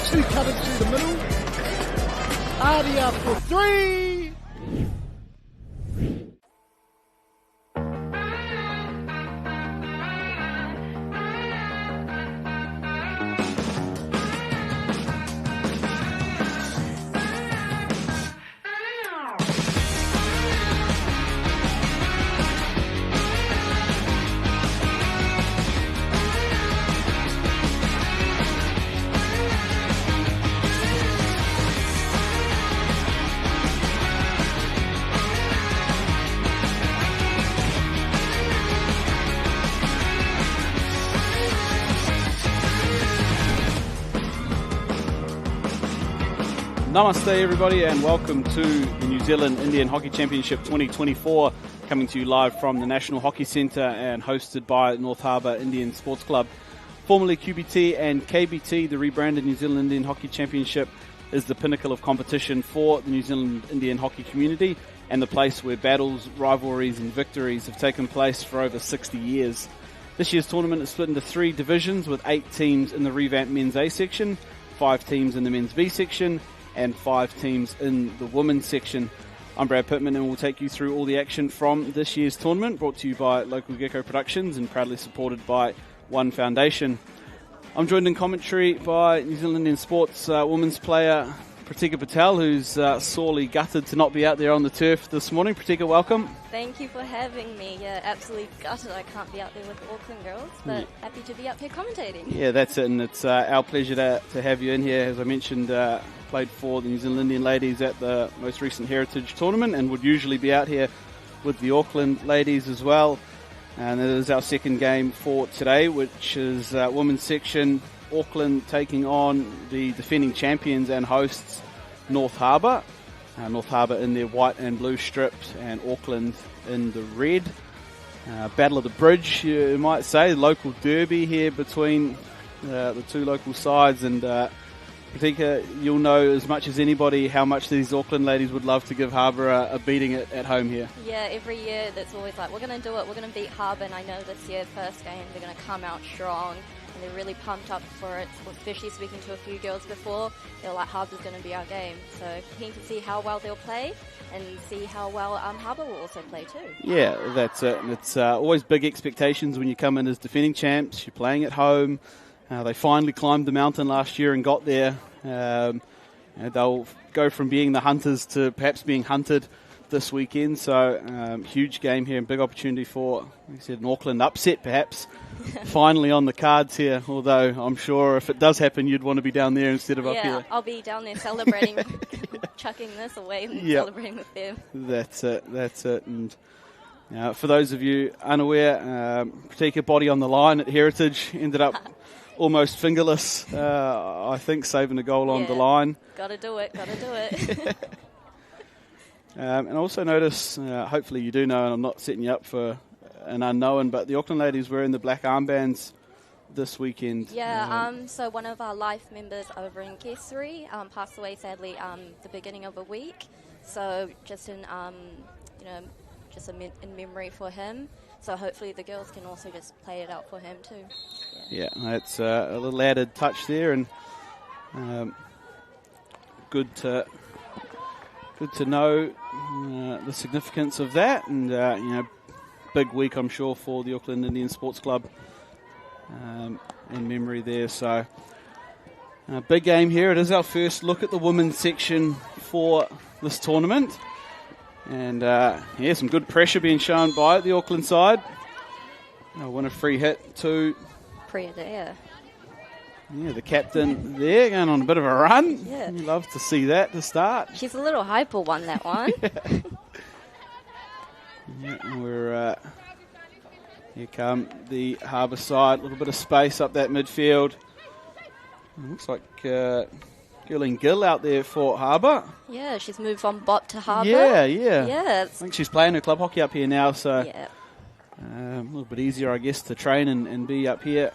Two coming through the middle. Artie up for three. Namaste everybody and welcome to the New Zealand Indian Hockey Championship 2024, coming to you live from the National Hockey Centre and hosted by North Harbour Indian Sports Club. Formerly QBT and KBT, the rebranded New Zealand Indian Hockey Championship is the pinnacle of competition for the New Zealand Indian hockey community and the place where battles, rivalries and victories have taken place for over 60 years. This year's tournament is split into 3 divisions with 8 teams in the revamped men's A section, 5 teams in the men's B section and 5 teams in the women's section. I'm Brad Pittman and we'll take you through all the action from this year's tournament, brought to you by Local Gecko Productions and proudly supported by One Foundation. I'm joined in commentary by New Zealand Indian Sports women's player Pratika Patel, who's sorely gutted to not be out there on the turf this morning. Pratika, welcome. Thank you for having me. Yeah, absolutely gutted I can't be out there with the Auckland girls, but happy to be up here commentating. Yeah, that's it, and it's our pleasure to have you in here. As I mentioned, played for the New Zealand Indian ladies at the most recent Heritage tournament and would usually be out here with the Auckland ladies as well. And it is our second game for today, which is women's section. Auckland taking on the defending champions and hosts North Harbour. North Harbour in their white and blue strips and Auckland in the red. Battle of the Bridge, you might say, local derby here between the two local sides. And Pratika, you'll know as much as anybody how much these Auckland ladies would love to give Harbour a beating at home here. Yeah, every year that's always like, we're going to do it, we're going to beat Harbour, and I know this year, first game, they're going to come out strong. And they're really pumped up for it, especially speaking to a few girls before. They're like, Harbour's going to be our game. So keen to see how well they'll play and see how well Harbour will also play too. Yeah, that's it. And it's always big expectations when you come in as defending champs. You're playing at home. They finally climbed the mountain last year and got there. They'll go from being the hunters to perhaps being hunted this weekend. So huge game here and big opportunity for, like I said, an Auckland upset perhaps. Finally on the cards here, although I'm sure if it does happen you'd want to be down there instead of up here. Yeah, I'll be down there celebrating, chucking this away and celebrating with them. That's it. And for those of you unaware, Pratika body on the line at Heritage, ended up almost fingerless, I think, saving a goal on the line. Gotta do it. And I also notice, hopefully you do know, and I'm not setting you up for an unknown, but the Auckland ladies were in the black armbands this weekend. Yeah, so one of our life members over in Kesari passed away sadly the beginning of a week. So just in in memory for him. So hopefully the girls can also just play it out for him too. Yeah, that's a little added touch there, and good to know the significance of that, and big week, I'm sure, for the Auckland Indian Sports Club in memory there. So, big game here. It is our first look at the women's section for this tournament. And, some good pressure being shown by the Auckland side. They'll win a free hit to... Priya there. Yeah, the captain there going on a bit of a run. Yeah. You love to see that to start. She's a little hyper one, that one. We're here come the Harbour side. A little bit of space up that midfield. It looks like Gillian Gill out there for Harbour. Yeah, she's moved from Bot to Harbour. Yeah. Yeah. I think she's playing her club hockey up here now, so Yeah. a little bit easier, I guess, to train and be up here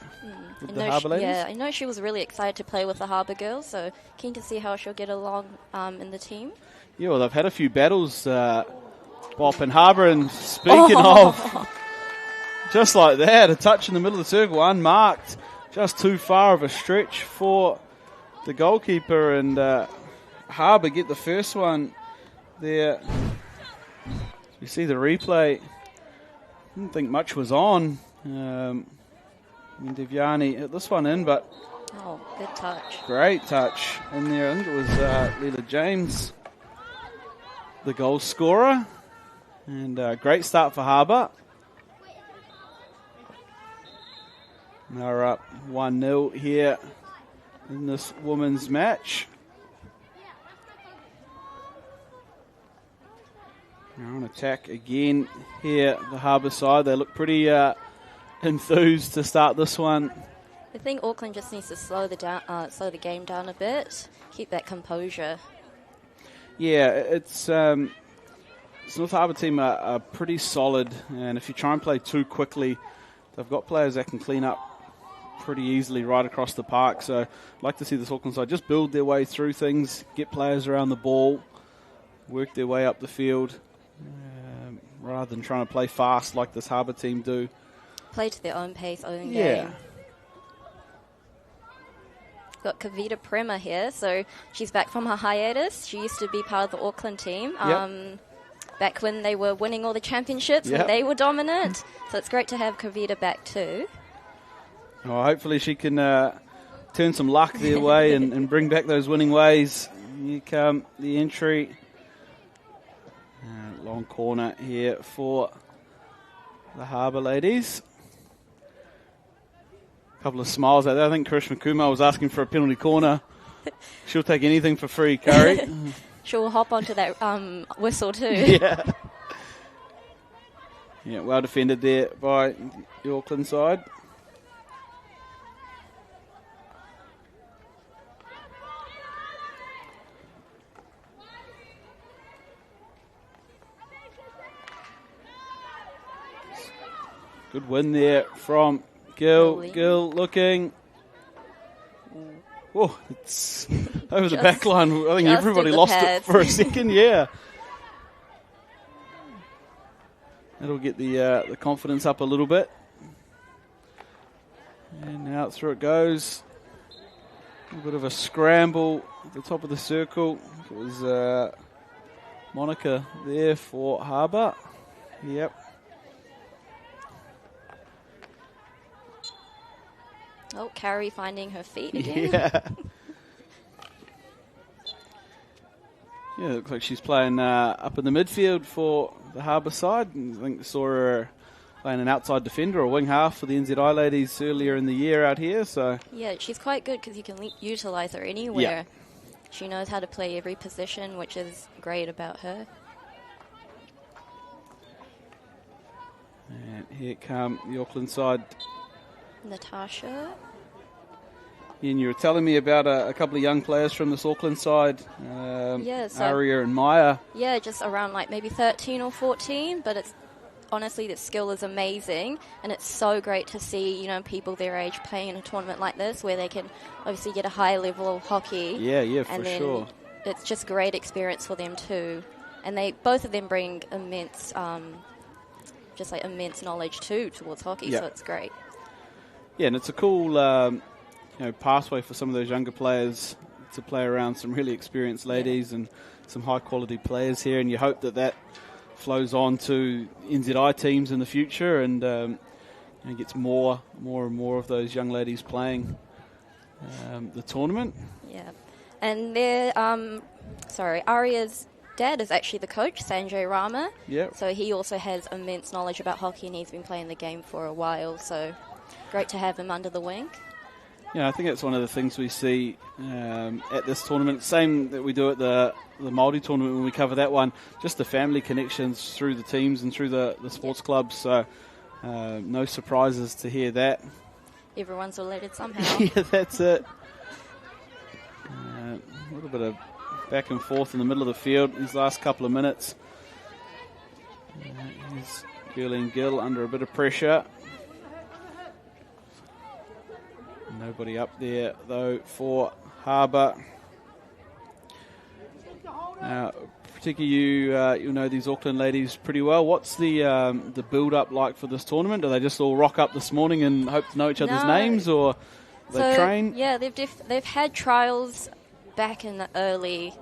with the Harbour ladies. Yeah, I know she was really excited to play with the Harbour girls, so keen to see how she'll get along in the team. Yeah, well, they've had a few battles, Bop and Harbour, and speaking of, just like that, a touch in the middle of the circle, unmarked, just too far of a stretch for the goalkeeper, and Harbour get the first one there. You see the replay. Didn't think much was on. Devyani hit this one in, but Oh, good touch. great touch in there. I think it was Leela James, the goal scorer. And great start for Harbour. They're up 1-0 here in this women's match. They're on attack again here, the Harbour side. They look pretty enthused to start this one. I think Auckland just needs to slow the game down a bit, keep that composure. Yeah, it's North Harbour team are pretty solid, and if you try and play too quickly, they've got players that can clean up pretty easily right across the park. So I'd like to see this Auckland side just build their way through things, get players around the ball, work their way up the field, rather than trying to play fast like this Harbour team do. Play to their own pace, own game. Got Kavita Prema here, so she's back from her hiatus. She used to be part of the Auckland team. Back when they were winning all the championships and they were dominant. So it's great to have Kavita back too. Well, hopefully she can turn some luck their way and bring back those winning ways. Here come the entry. Long corner here for the Harbour ladies. A couple of smiles out there. I think Karishma Kumar was asking for a penalty corner. She'll take anything for free, Curry. She'll hop onto that whistle too. Yeah, well defended there by the Auckland side. Good win there from Gill. Gill looking. Oh, it's over the back line. I think everybody lost it for a second. Yeah. That'll get the confidence up a little bit. And now through it goes. A bit of a scramble at the top of the circle. It was Monica there for Harbour. Yep. Oh, Carrie finding her feet again. Yeah, it looks like she's playing up in the midfield for the Harbour side. I think I saw her playing an outside defender or wing half for the NZI ladies earlier in the year out here. So yeah, she's quite good because you can utilise her anywhere. Yeah. She knows how to play every position, which is great about her. And here come the Auckland side. Natasha. And you were telling me about a couple of young players from this Auckland side, Aria and Maya. Yeah, just around like maybe 13 or 14, but it's honestly, the skill is amazing, and it's so great to see, you know, people their age playing in a tournament like this where they can obviously get a high level of hockey. Yeah, for sure. It's just great experience for them too, and both of them bring immense knowledge too towards hockey. So it's great. Yeah, and it's a cool pathway for some of those younger players to play around some really experienced ladies and some high quality players here, and you hope that flows on to NZI teams in the future, and gets more and more of those young ladies playing the tournament. Yeah, and Aria's dad is actually the coach, Sanjay Rama. Yep. So he also has immense knowledge about hockey, and he's been playing the game for a while. So great to have him under the wing. Yeah, I think that's one of the things we see at this tournament. Same that we do at the Māori tournament when we cover that one. Just the family connections through the teams and through the sports clubs. So no surprises to hear that. Everyone's related somehow. Yeah, that's it. A little bit of back and forth in the middle of the field these last couple of minutes. Here's Gurleen Gill under a bit of pressure. Nobody up there, though, for Harbour. Particularly you know these Auckland ladies pretty well. What's the build-up like for this tournament? Do they just all rock up this morning and hope to know each other's names, or they train? Yeah, they've had trials back in the early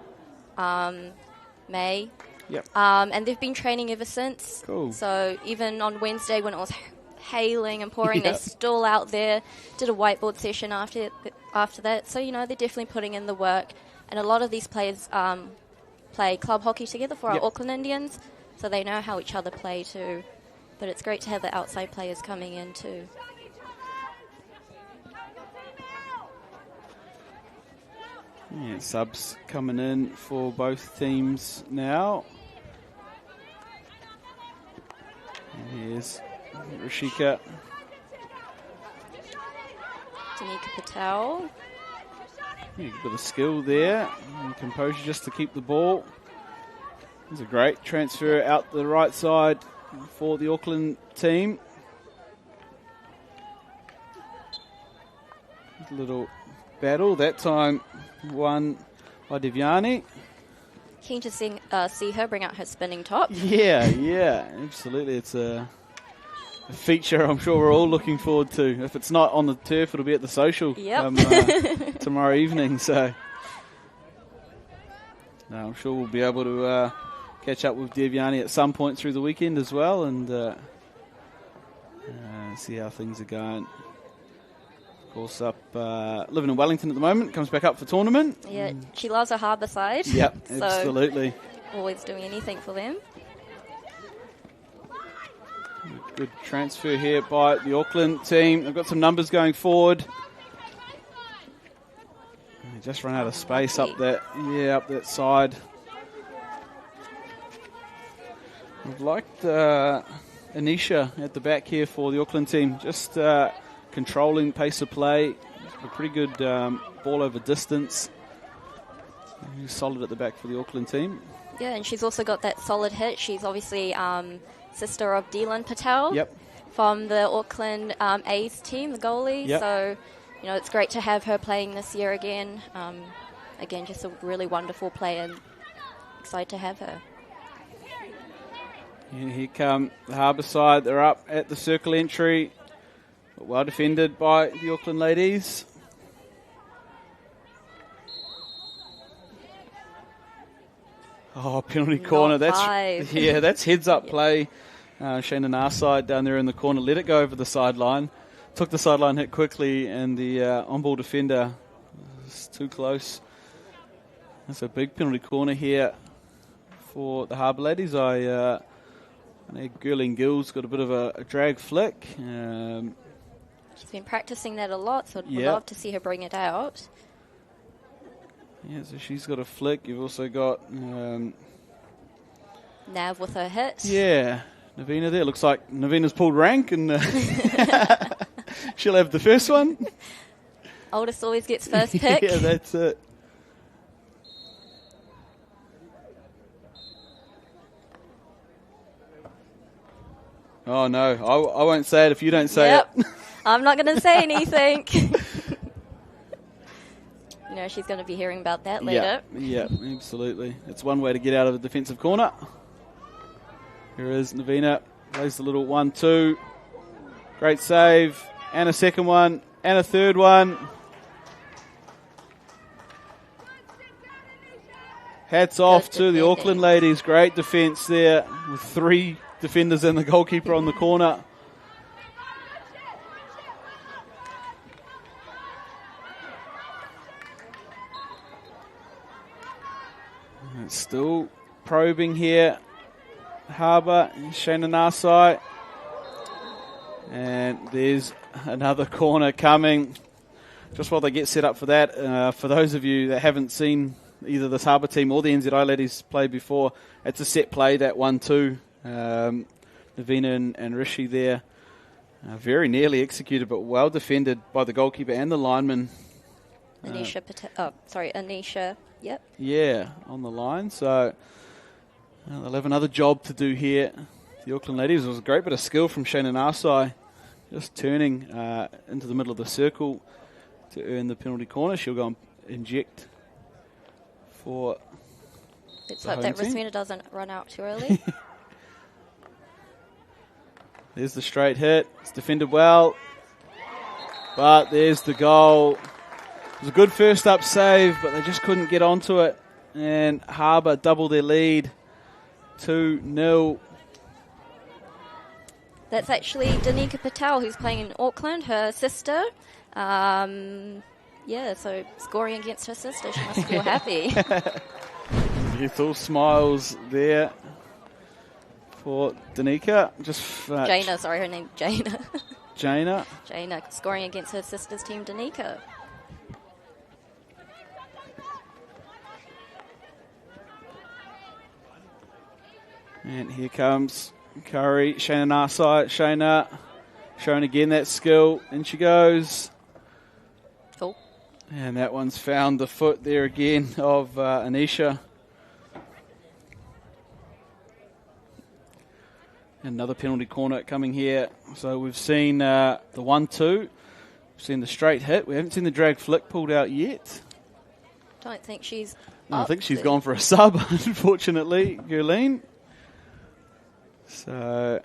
May. Yep. And they've been training ever since. Cool. So even on Wednesday when it was hailing and pouring, they're still out there. Did a whiteboard session after that. So, they're definitely putting in the work. And a lot of these players play club hockey together for our Auckland Indians, so they know how each other play too. But it's great to have the outside players coming in too. Yeah, subs coming in for both teams now. And here's Rishika. Danica Patel. Yeah, a bit of skill there and composure just to keep the ball. There's a great transfer out the right side for the Auckland team. A little battle, that time won by Devyani. Keen to see her bring out her spinning top. Yeah, absolutely. It's a feature I'm sure we're all looking forward to. If it's not on the turf, it'll be at the social tomorrow evening. So I'm sure we'll be able to catch up with Devyani at some point through the weekend as well, and see how things are going. Of course, up living in Wellington at the moment, comes back up for tournament. Yeah, she loves her harbour side. Yep, so absolutely. Always doing anything for them. Good transfer here by the Auckland team. They've got some numbers going forward. They just run out of space up that side. I've liked Anisha at the back here for the Auckland team. Just controlling pace of play. A pretty good ball over distance. Solid at the back for the Auckland team. Yeah, and she's also got that solid hit. She's obviously sister of Dylan Patel from the Auckland A's team, the goalie. Yep. So, it's great to have her playing this year again. Again, just a really wonderful player, and excited to have her. And here come the Harbour side. They're up at the circle entry. Well defended by the Auckland ladies. Oh, penalty corner. That's heads up play. Shayna Narside down there in the corner. Let it go over the sideline. Took the sideline hit quickly, and the on-ball defender was too close. That's a big penalty corner here for the Harbour ladies. Gurleen Gill's got a bit of a drag flick. She's been practicing that a lot, so I'd love to see her bring it out. Yeah, so she's got a flick. You've also got Nav with her hit. Yeah, Navina there. Looks like Navina's pulled rank, and she'll have the first one. Oldest always gets first pick. Yeah, that's it. Oh, no. I won't say it if you don't say it. I'm not going to say anything. She's going to be hearing about that later. Yeah, absolutely. It's one way to get out of a defensive corner. Here is Navina. Plays the little 1-2. Great save. And a second one. And a third one. Hats off to the defending. Auckland ladies. Great defence there with 3 defenders and the goalkeeper on the corner. And still probing here. Harbour, Shayna Narsai. And there's another corner coming. Just while they get set up for that, for those of you that haven't seen either this Harbour team or the NZI ladies play before, it's a set play, that 1-2. Navina and Rishi there. Very nearly executed, but well defended by the goalkeeper and the lineman. Anisha, yep. Yeah, on the line. So they'll have another job to do here. The Auckland ladies, it was a great bit of skill from Shayna Narsai, just turning into the middle of the circle to earn the penalty corner. She'll go and inject for. Let's hope that Rosmina doesn't run out too early. There's the straight hit. It's defended well. But there's the goal. It was a good first up save, but they just couldn't get onto it. And Harbour double their lead. 2-0. That's actually Danica Patel, who's playing in Auckland, her sister. So scoring against her sister, she must feel happy. It's all smiles there for Danica. Jaina, sorry, her name Jaina. Jaina. Jaina scoring against her sister's team, Danica. And here comes Curry, Shayna Narsai. Shayna showing again that skill. In she goes. Oh. And that one's found the foot there again of Anisha. Another penalty corner coming here. So we've seen the 1-2. We've seen the straight hit. We haven't seen the drag flick pulled out yet. Don't think she's. I think she's gone for a sub, unfortunately, Gurleen. So,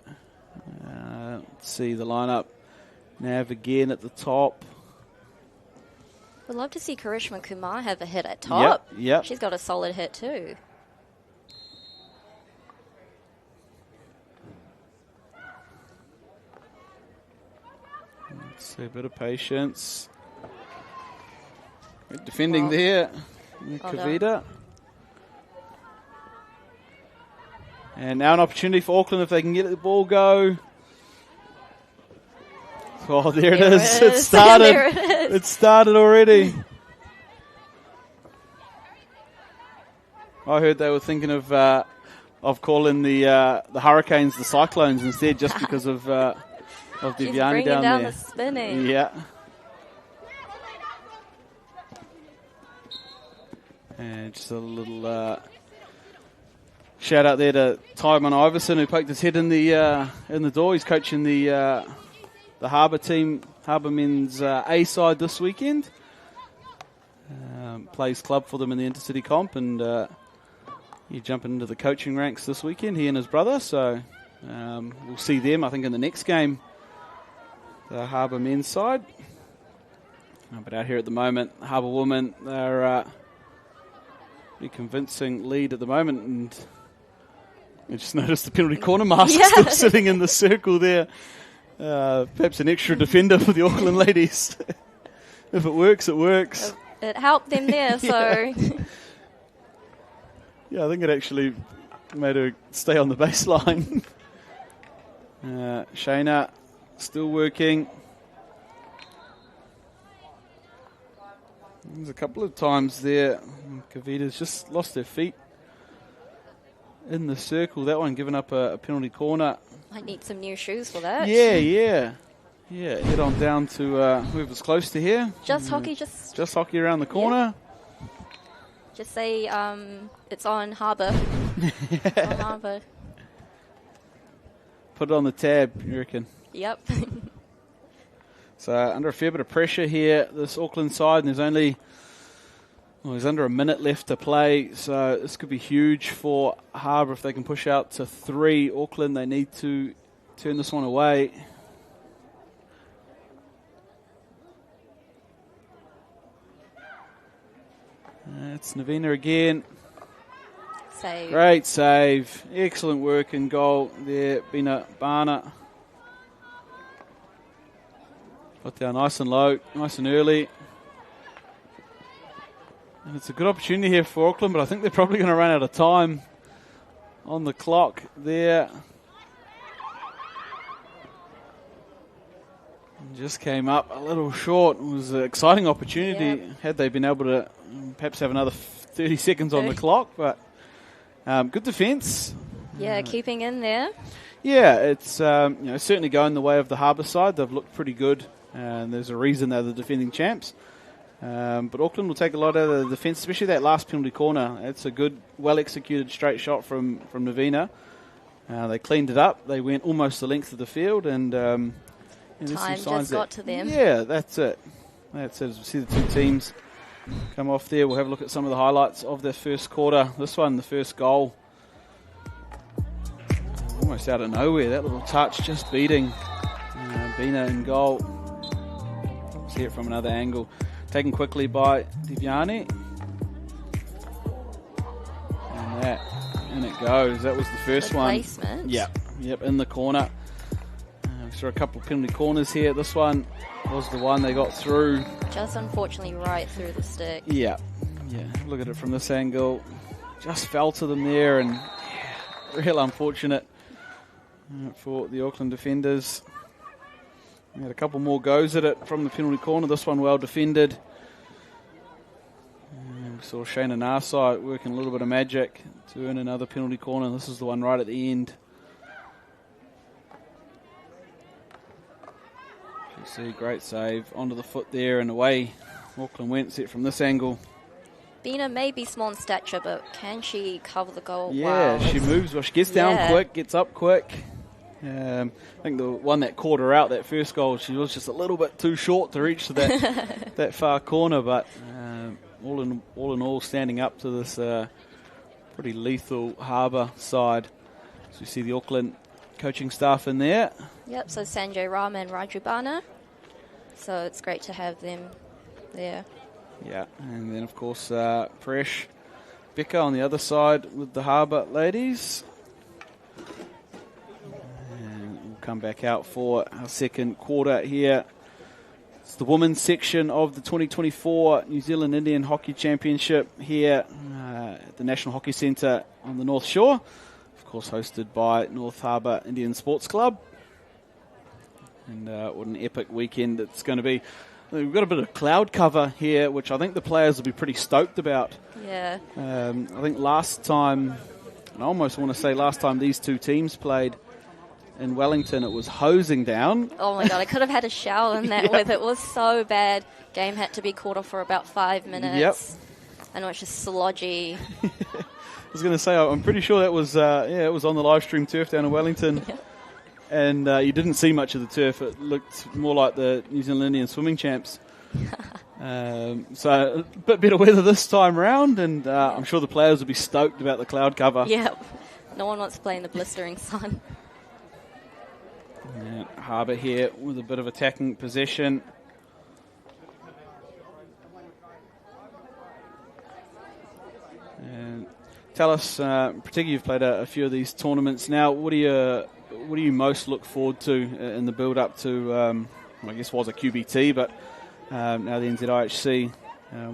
let's see the lineup. Nav again at the top. We'd love to see Karishma Kumar have a hit at top. Yep. She's got a solid hit too. Let's see, a bit of patience. Good defending there. Kavita. And now an opportunity for Auckland if they can get the ball go. Oh, there it is. It started. There it is. It started already. I heard they were thinking of calling the Hurricanes the Cyclones instead, just because of Viviani down there. The spinning. Yeah. And just a little shout out there to Tymon Iverson, who poked his head in the door. He's coaching the Harbour team, Harbour men's A side this weekend. Plays club for them in the Intercity Comp, and he's jumping into the coaching ranks this weekend. He and his brother, so we'll see them, I think, in the next game. The Harbour men's side, but out here at the moment, Harbour Women, they're pretty convincing lead at the moment, and I just noticed the penalty corner mask still sitting in the circle there. Perhaps an extra defender for the Auckland ladies. If it works, it works. It helped them there, so. Yeah, I think it actually made her stay on the baseline. Shayna still working. There's a couple of times there. Kavita's just lost her feet in the circle. That one giving up a penalty corner. I need some new shoes for that. Yeah. Head on down to whoever's close to here. Just hockey, just hockey around the corner. Yeah. Just say it's on Harbour. It's on Harbour. Put it on the tab, you reckon? Yep. So under a fair bit of pressure here, this Auckland side, and there's under a minute left to play, so this could be huge for Harbour if they can push out to 3. Auckland, they need to turn this one away. It's Navina again. save. Great save. Excellent work in goal there, Bina Barna. Got down nice and low, nice and early. And it's a good opportunity here for Auckland, but I think they're probably going to run out of time on the clock there. Just came up a little short. It was an exciting opportunity. Yep. Had they been able to perhaps have another 30 seconds on the clock, but good defence. Yeah, keeping in there. Yeah, it's certainly going the way of the Harbour side. They've looked pretty good, and there's a reason they're the defending champs. But Auckland will take a lot out of the defence, especially that last penalty corner. It's a good, well-executed straight shot from Navina. They cleaned it up. They went almost the length of the field, and Time just got to them. Yeah, that's it. That's it. As we see the two teams come off there, we'll have a look at some of the highlights of their first quarter. This one, the first goal. Almost out of nowhere, that little touch just beating Bina in goal. See it from another angle. Taken quickly by Divyani. And it goes. That was the first one. Placement. Yep, in the corner. We saw a couple of penalty corners here. This one was the one they got through. Just unfortunately right through the stick. Yeah. Look at it from this angle. Just fell to them there, and real unfortunate for the Auckland defenders. We had a couple more goes at it from the penalty corner. This one well defended. And we saw Shayna Narsai working a little bit of magic to earn another penalty corner. This is the one right at the end. You see, great save onto the foot there and away. Auckland went set from this angle. Bina may be small in stature, but can she cover the goal? Yeah, wow. she moves well. She gets down quick, gets up quick. I think the one that caught her out, that first goal, she was just a little bit too short to reach to that that far corner. But all in all, standing up to this pretty lethal Harbour side. So we see the Auckland coaching staff in there. Yep, so Sanjay Rama and Raju Bana. So it's great to have them there. Yeah, and then of course Presh Becca on the other side with the Harbour ladies. And we'll come back out for our second quarter here. It's the women's section of the 2024 New Zealand Indian Hockey Championship here at the National Hockey Centre on the North Shore. Of course hosted by North Harbour Indian Sports Club. And what an epic weekend it's going to be. We've got a bit of cloud cover here, which I think the players will be pretty stoked about. Yeah. I think last time, and I almost want to say last time these two teams played in Wellington, it was hosing down. Oh my God, I could have had a shower in that with it. It was so bad. Game had to be called off for about 5 minutes. Yep. And it was just slodgy. I was going to say, I'm pretty sure that was, it was on the live stream turf down in Wellington. Yeah. And you didn't see much of the turf. It looked more like the New Zealand Indian swimming champs. So a bit better weather this time round, and I'm sure the players will be stoked about the cloud cover. Yep. No one wants to play in the blistering sun. Yeah, Harbour here with a bit of attacking possession. And tell us, particularly you've played a few of these tournaments now, what do you most look forward to in the build-up to, I guess was a QBT, but now the NZIHC?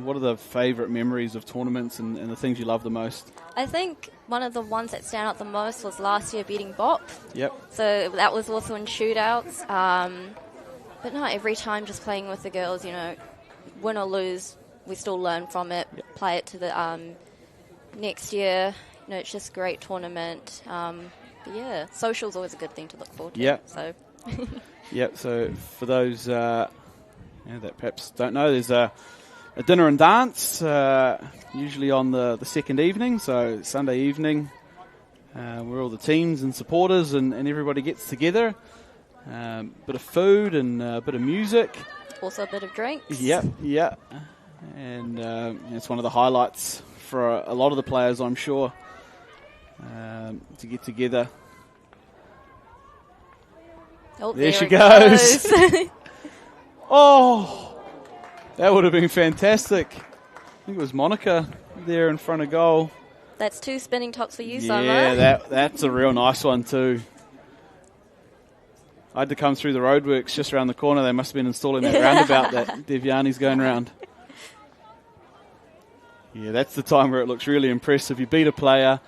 What are the favourite memories of tournaments and the things you love the most? I think one of the ones that stand out the most was last year beating Bop. Yep. So that was also in shootouts. But no, every time just playing with the girls, win or lose, we still learn from it, play it to the next year. It's just a great tournament. But yeah, social's always a good thing to look forward to. Yep. So. Yep. So for those that perhaps don't know, there's a dinner and dance usually on the second evening, so Sunday evening, where all the teams and supporters and everybody gets together. Bit of food and a bit of music. Also a bit of drinks. Yep. And it's one of the highlights for a lot of the players, I'm sure. To get together. Oh, there she goes. Oh, that would have been fantastic. I think it was Monica there in front of goal. That's 2 spinning tops for you, Summer. Yeah, that's a real nice one too. I had to come through the roadworks just around the corner. They must have been installing that roundabout that Devyani's going round. Yeah, that's the time where it looks really impressive. You beat a player,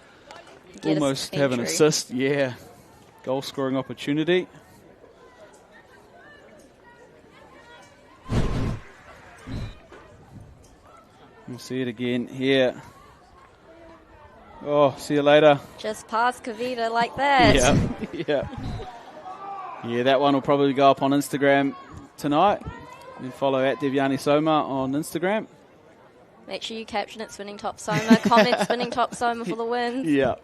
almost have an assist. Yeah, goal scoring opportunity. We'll see it again here. Oh, see you later. Just past Kavita like that. Yeah, that one will probably go up on Instagram tonight. You can follow at Devyani Soma on Instagram. Make sure you caption it Spinning Top Soma. Comment Spinning Top Soma for the win. Yeah.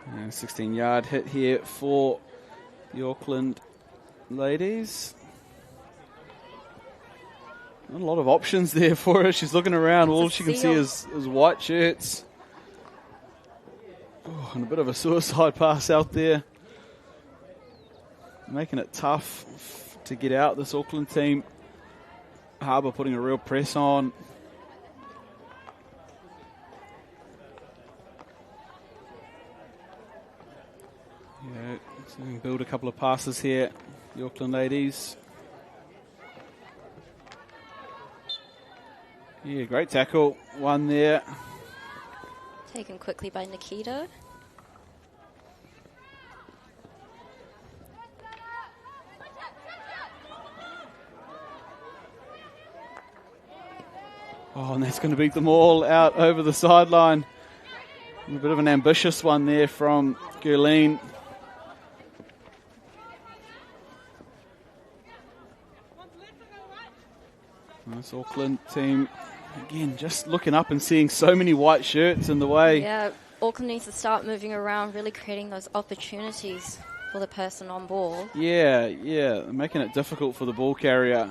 And 16-yard hit here for the Auckland ladies. Not a lot of options there for her. She's looking around. All she can see is white shirts. Oh, and a bit of a suicide pass out there. Making it tough to get out, this Auckland team. Harbour putting a real press on. Yeah, so we can build a couple of passes here, the Auckland ladies. Yeah, great tackle. One there. Taken quickly by Nikita. Oh, and that's going to beat them all out over the sideline. A bit of an ambitious one there from Gurleen. This Auckland team, again, just looking up and seeing so many white shirts in the way. Yeah, Auckland needs to start moving around, really creating those opportunities for the person on ball. Yeah, making it difficult for the ball carrier.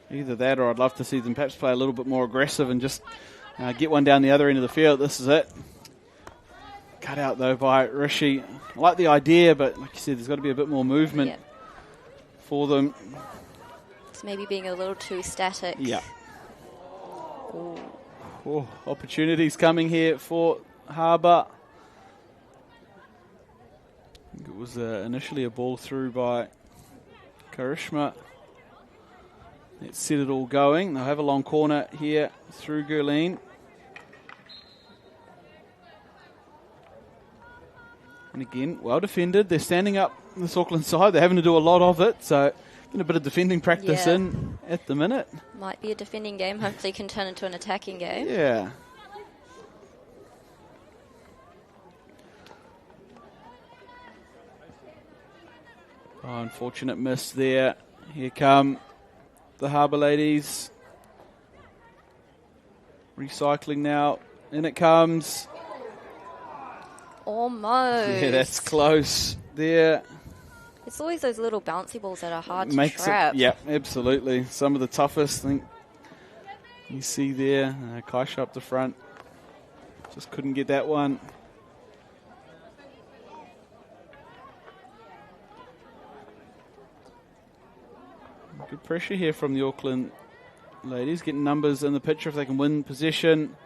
Either that, or I'd love to see them perhaps play a little bit more aggressive and just get one down the other end of the field. This is it. Cut out, though, by Rishi. I like the idea, but like you said, there's got to be a bit more movement for them. It's maybe being a little too static. Yeah. Oh, opportunities coming here for Harbour. I think it was initially a ball through by Karishma. Let's set it all going. They'll have a long corner here through Gurleen. And again, well defended. They're standing up on this Auckland side. They're having to do a lot of it. So getting a bit of defending practice in at the minute. Might be a defending game. Hopefully can turn into an attacking game. Yeah. Oh, unfortunate miss there. Here come the Harbour ladies. Recycling now. In it comes. Almost. Yeah, that's close there. It's always those little bouncy balls that are hard to trap. Yeah, absolutely. Some of the toughest. I think you see there. Kaisha up the front. Just couldn't get that one. Good pressure here from the Auckland ladies. Getting numbers in the picture if they can win possession.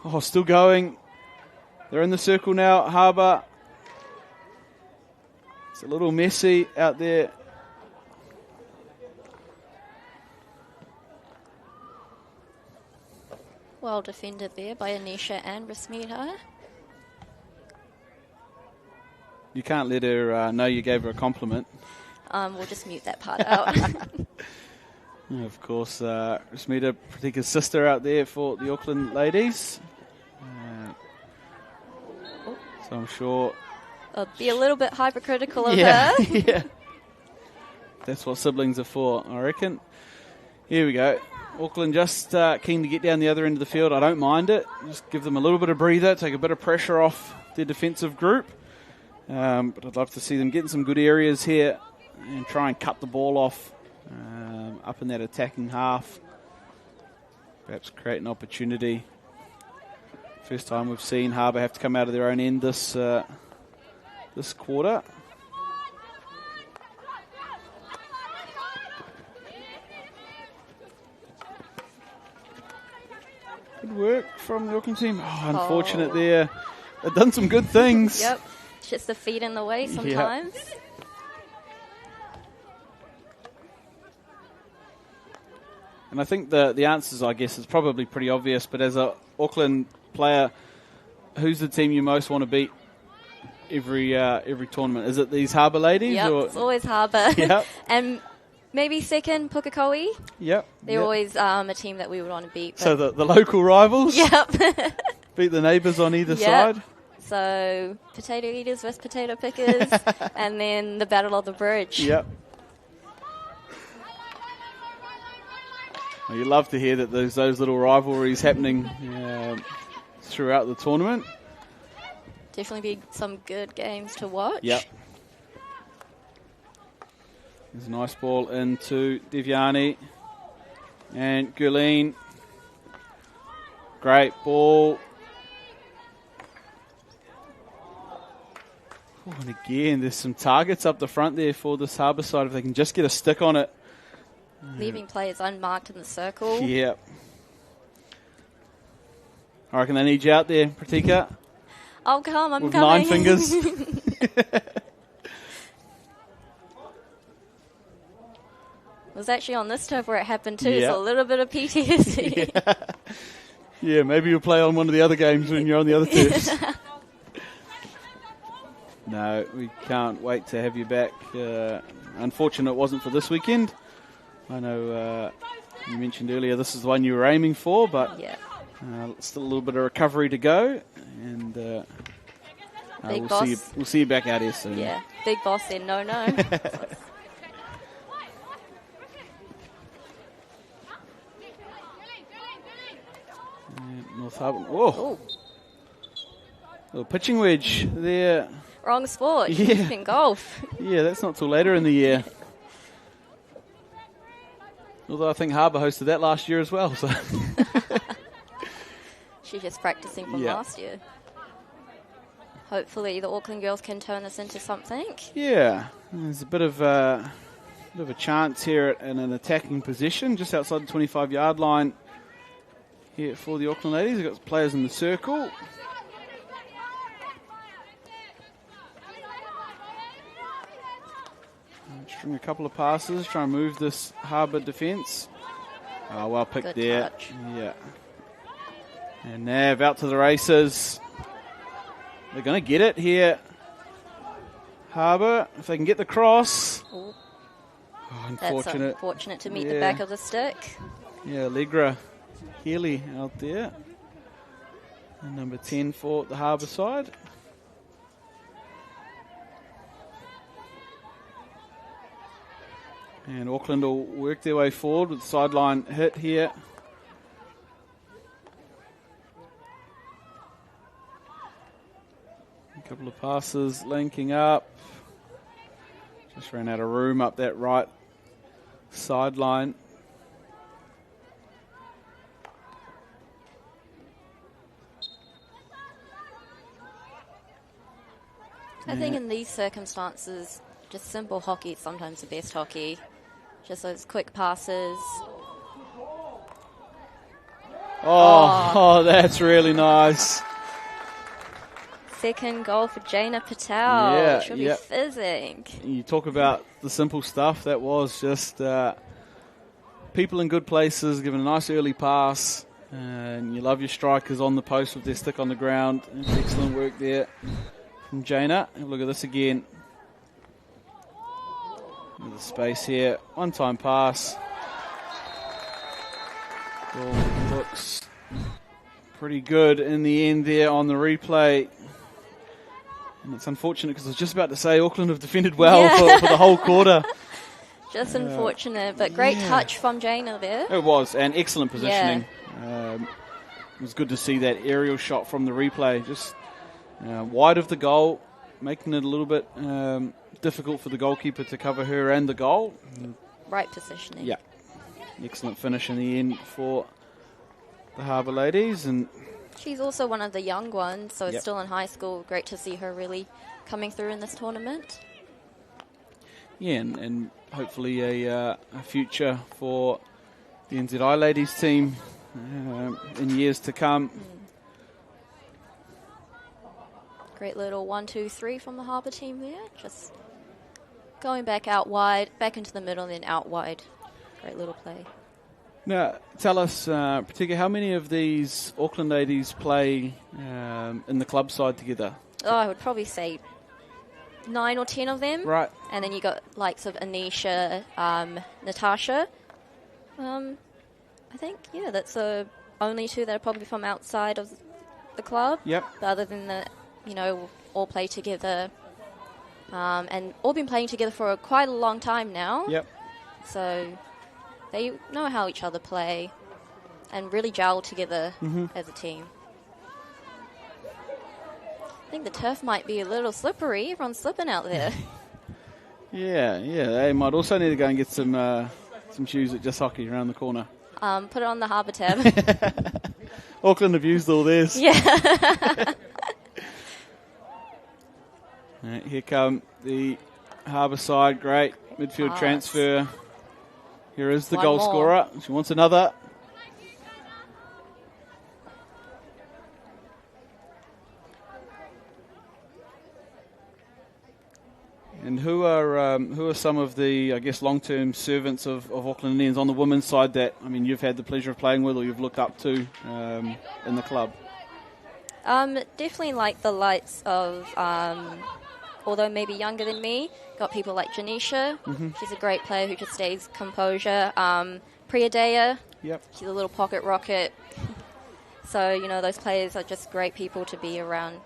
Oh, still going. They're in the circle now. Harbour. It's a little messy out there. Well defended there by Anisha and Rasmita. You can't let her know you gave her a compliment. We'll just mute that part out. Of course, Rasmita Pratika's sister out there for the Auckland ladies. So I'm sure... I'll be a little bit hypercritical of her. Yeah. That's what siblings are for, I reckon. Here we go. Auckland just keen to get down the other end of the field. I don't mind it. Just give them a little bit of breather, take a bit of pressure off their defensive group. But I'd love to see them get in some good areas here and try and cut the ball off up in that attacking half. Perhaps create an opportunity. First time we've seen Harbour have to come out of their own end this quarter. Good work from the Auckland team. Oh, unfortunate there. They've done some good things. Yep. Just the feet in the way sometimes. Yep. And I think the answers, I guess, is probably pretty obvious, but as an Auckland player, who's the team you most want to beat every tournament? Is it these Harbour ladies? Yep, or? It's always Harbour. Yep. And maybe second, Pukekohe. Yep. They're always a team that we would want to beat. So the local rivals? Yep. Beat the neighbours on either side? So potato eaters versus potato pickers, and then the Battle of the Bridge. Yep. Well, you love to hear that there's those little rivalries happening throughout the tournament. Definitely be some good games to watch. Yep. There's a nice ball into Devyani and Gurleen. Great ball. Oh, and again, there's some targets up the front there for this Harbour side if they can just get a stick on it. Leaving players unmarked in the circle. Yep. I reckon they need you out there, Pratika. I'll come, I'm with coming. 9 fingers. It was actually on this turf where it happened too, so a little bit of PTSD. Yeah, maybe you'll play on one of the other games when you're on the other turfs. No, we can't wait to have you back. Unfortunate it wasn't for this weekend. I know you mentioned earlier this is the one you were aiming for, but still a little bit of recovery to go. And we'll see you back out here soon. Yeah, Big Boss said no. North Harbour. Whoa. Little pitching wedge there. Wrong sport. Yeah. In golf. Yeah, that's not till later in the year. Although I think Harbour hosted that last year as well. So She's just practicing from last year. Hopefully the Auckland girls can turn this into something. Yeah, there's a bit of a chance here in an attacking position just outside the 25-yard line here for the Auckland ladies. They've got players in the circle. String a couple of passes, try and move this Harbour defence. Oh, well picked Good there. touch. Yeah. And Nav out to the races. They're going to get it here. Harbour, if they can get the cross. Oh, unfortunate. That's unfortunate to meet the back of the stick. Yeah, Allegra Healy out there. And number 10 for the Harbour side. And Auckland will work their way forward with sideline hit here. A couple of passes linking up. Just ran out of room up that right sideline. I think in these circumstances, just simple hockey is sometimes the best hockey. Just those quick passes. Oh, that's really nice. Second goal for Jaina Patel. She'll be fizzing. You talk about the simple stuff. That was just people in good places, giving a nice early pass. And you love your strikers on the post with their stick on the ground. Excellent work there from Jaina. Have a look at this again. The space here, one-time pass. Ball looks pretty good in the end there on the replay. And it's unfortunate because I was just about to say Auckland have defended well for the whole quarter. Just unfortunate, but great touch from Jaina there. It was, and excellent positioning. It was good to see that aerial shot from the replay. Just wide of the goal, making it a little bit difficult for the goalkeeper to cover her and the goal. Right positioning. Yeah. Excellent finish in the end for the Harbour ladies. And she's also one of the young ones, so it's still in high school. Great to see her really coming through in this tournament. Yeah, and hopefully a future for the NZI ladies team in years to come. Great little 1-2-3 from the Harbour team there. Just going back out wide, back into the middle, and then out wide. Great little play. Now, tell us, particularly, how many of these Auckland ladies play in the club side together? Oh, I would probably say 9 or 10 of them. Right. And then you got likes of Anisha, Natasha. I think, yeah, that's the only 2 that are probably from outside of the club. Yep. But other than that, you know, all play together. And all been playing together for quite a long time now. Yep. So they know how each other play and really gel together as a team. I think the turf might be a little slippery. Everyone's slipping out there. Yeah. They might also need to go and get some shoes at Just Hockey around the corner. Put it on the Harbour tab. Auckland have used all theirs. Yeah. Right, here come the Harbour side. Great midfield transfer. Here is the goal scorer. She wants another. And who are some of the, I guess, long-term servants of Auckland Indians on the women's side that, I mean, you've had the pleasure of playing with or you've looked up to in the club? Definitely like the likes of, although maybe younger than me, got people like Janisha. She's a great player who just stays composure. Priyadea. Yep. She's a little pocket rocket. So, you know, those players are just great people to be around.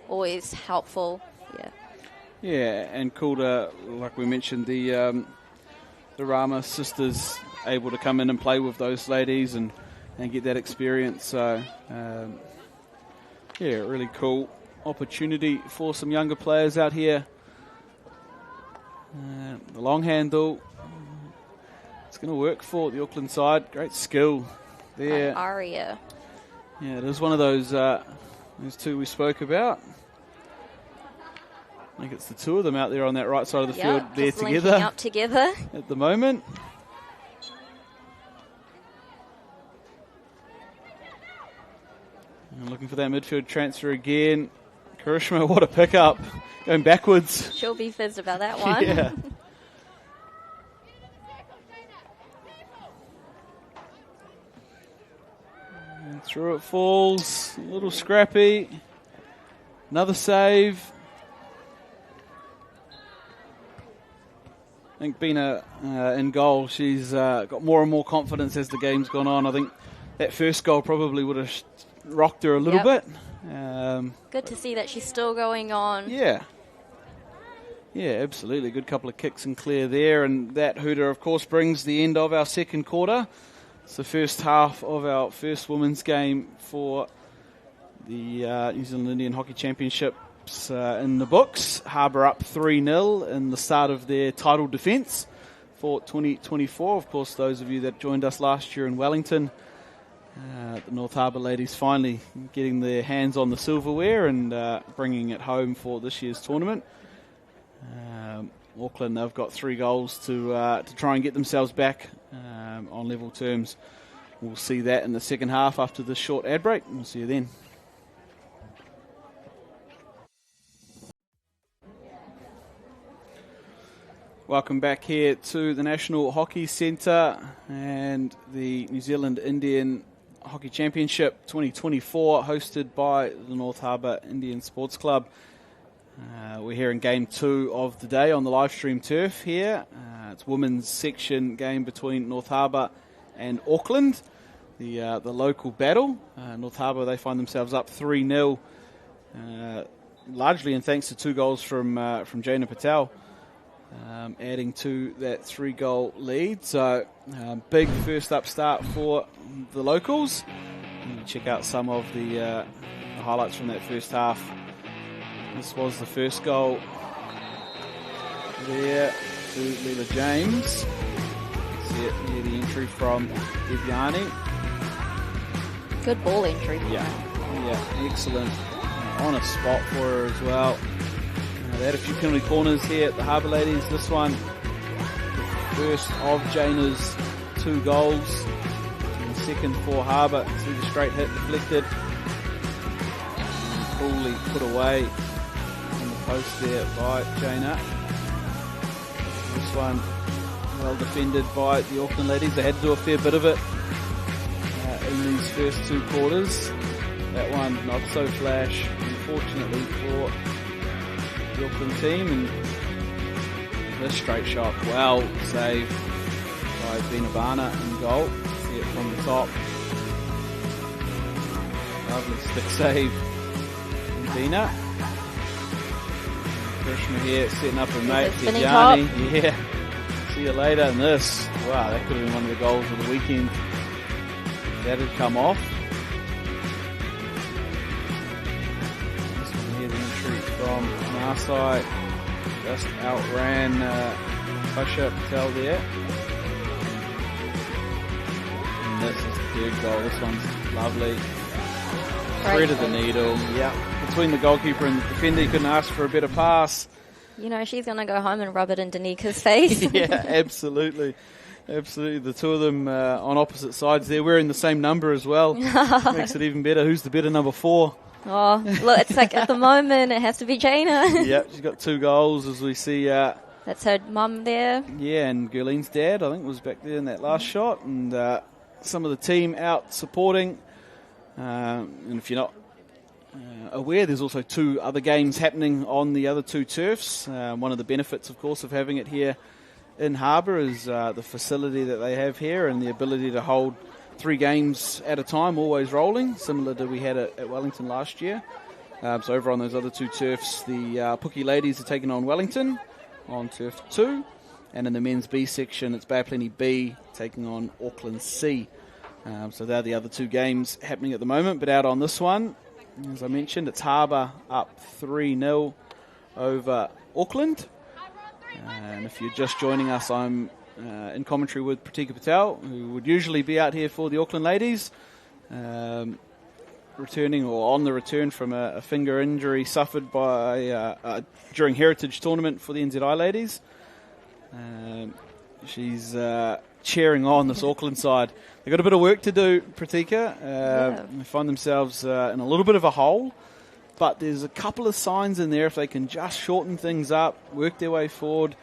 Always helpful. Yeah. Yeah, and cool to, like we mentioned, the Rama sisters able to come in and play with those ladies and get that experience. So, yeah, really cool opportunity for some younger players out here. The long handle. It's going to work for the Auckland side. Great skill there. Aria. Yeah, it is one of those 2 we spoke about. I think it's the 2 of them out there on that right side of the field there just together. Linking up together at the moment. And looking for that midfield transfer again. Karishma, what a pickup. Going backwards. She'll be fizzed about that one. Yeah. And through it falls. A little scrappy. Another save. I think Bina in goal, she's got more and more confidence as the game's gone on. I think that first goal probably would have rocked her a little bit. Good to see that she's still going on. Yeah. Yeah, absolutely. Good couple of kicks and clear there. And that hooter, of course, brings the end of our second quarter. It's the first half of our first women's game for the New Zealand Indian Hockey Championship. In the books. Harbour up 3-0 in the start of their title defence for 2024. Of course, those of you that joined us last year in Wellington, the North Harbour ladies finally getting their hands on the silverware and bringing it home for this year's tournament. Auckland, they've got 3 goals to try and get themselves back on level terms. We'll see that in the second half after this short ad break. We'll see you then. Welcome back here to the National Hockey Centre and the New Zealand Indian Hockey Championship 2024 hosted by the North Harbour Indian Sports Club. We're here in game 2 of the day on the live stream turf here. It's women's section game between North Harbour and Auckland, the local battle. North Harbour, they find themselves up 3-0, largely in thanks to 2 goals from Jaina Patel. Adding to that 3-goal lead. So big first up start for the locals. And check out some of the highlights from that first half. This was the first goal there to Leela James. See it here, the entry from Viviani. Good ball entry. Yeah, excellent. On a spot for her as well. They had a few penalty corners here at the Harbour ladies. This one, the first of Jaina's 2 goals in the second for Harbour. See the straight hit deflected. Coolly put away on the post there by Jaina. This one well defended by the Auckland ladies. They had to do a fair bit of it in these first 2 quarters. That one not so flash, unfortunately, for the Auckland team. And this straight shot, well saved by Benavana in goal. See it from the top. Lovely stick save from Bina. Krishna here setting up a mate, Yanni. Yeah. See you later. And this, wow, that could have been one of the goals of the weekend. That had come off. This one here, the entry from Marsai. Just outran Pasha Patel there. And this is the 3rd goal. This one's lovely. Thread of the needle. Yeah. Between the goalkeeper and the defender, you couldn't ask for a better pass. You know, she's going to go home and rub it in Danika's face. Yeah, absolutely. Absolutely. The two of them on opposite sides there, wearing the same number as well. Makes it even better. Who's the better number 4? Oh, look, it's like at the moment it has to be Jaina. Yeah, she's got 2 goals as we see. That's her mum there. Yeah, and Gurleen's dad, I think, was back there in that last shot. And some of the team out supporting. And if you're not aware, there's also 2 other games happening on the other 2 turfs. One of the benefits, of course, of having it here in Harbour is the facility that they have here and the ability to hold 3 games at a time, always rolling, similar to we had at Wellington last year. So over on those other 2 turfs, the Pookie ladies are taking on Wellington on turf 2, and in the men's B section, it's Bay Plenty B taking on Auckland C. So they're the other 2 games happening at the moment, but out on this one, as I mentioned, it's Harbour up 3-0 over Auckland. And if you're just joining us, I'm in commentary with Pratika Patel, who would usually be out here for the Auckland ladies, returning or on the return from a finger injury suffered by during Heritage Tournament for the NZI ladies. She's cheering on this Auckland side. They've got a bit of work to do, Pratika. They find themselves in a little bit of a hole, but there's a couple of signs in there. If they can just shorten things up, work their way forward,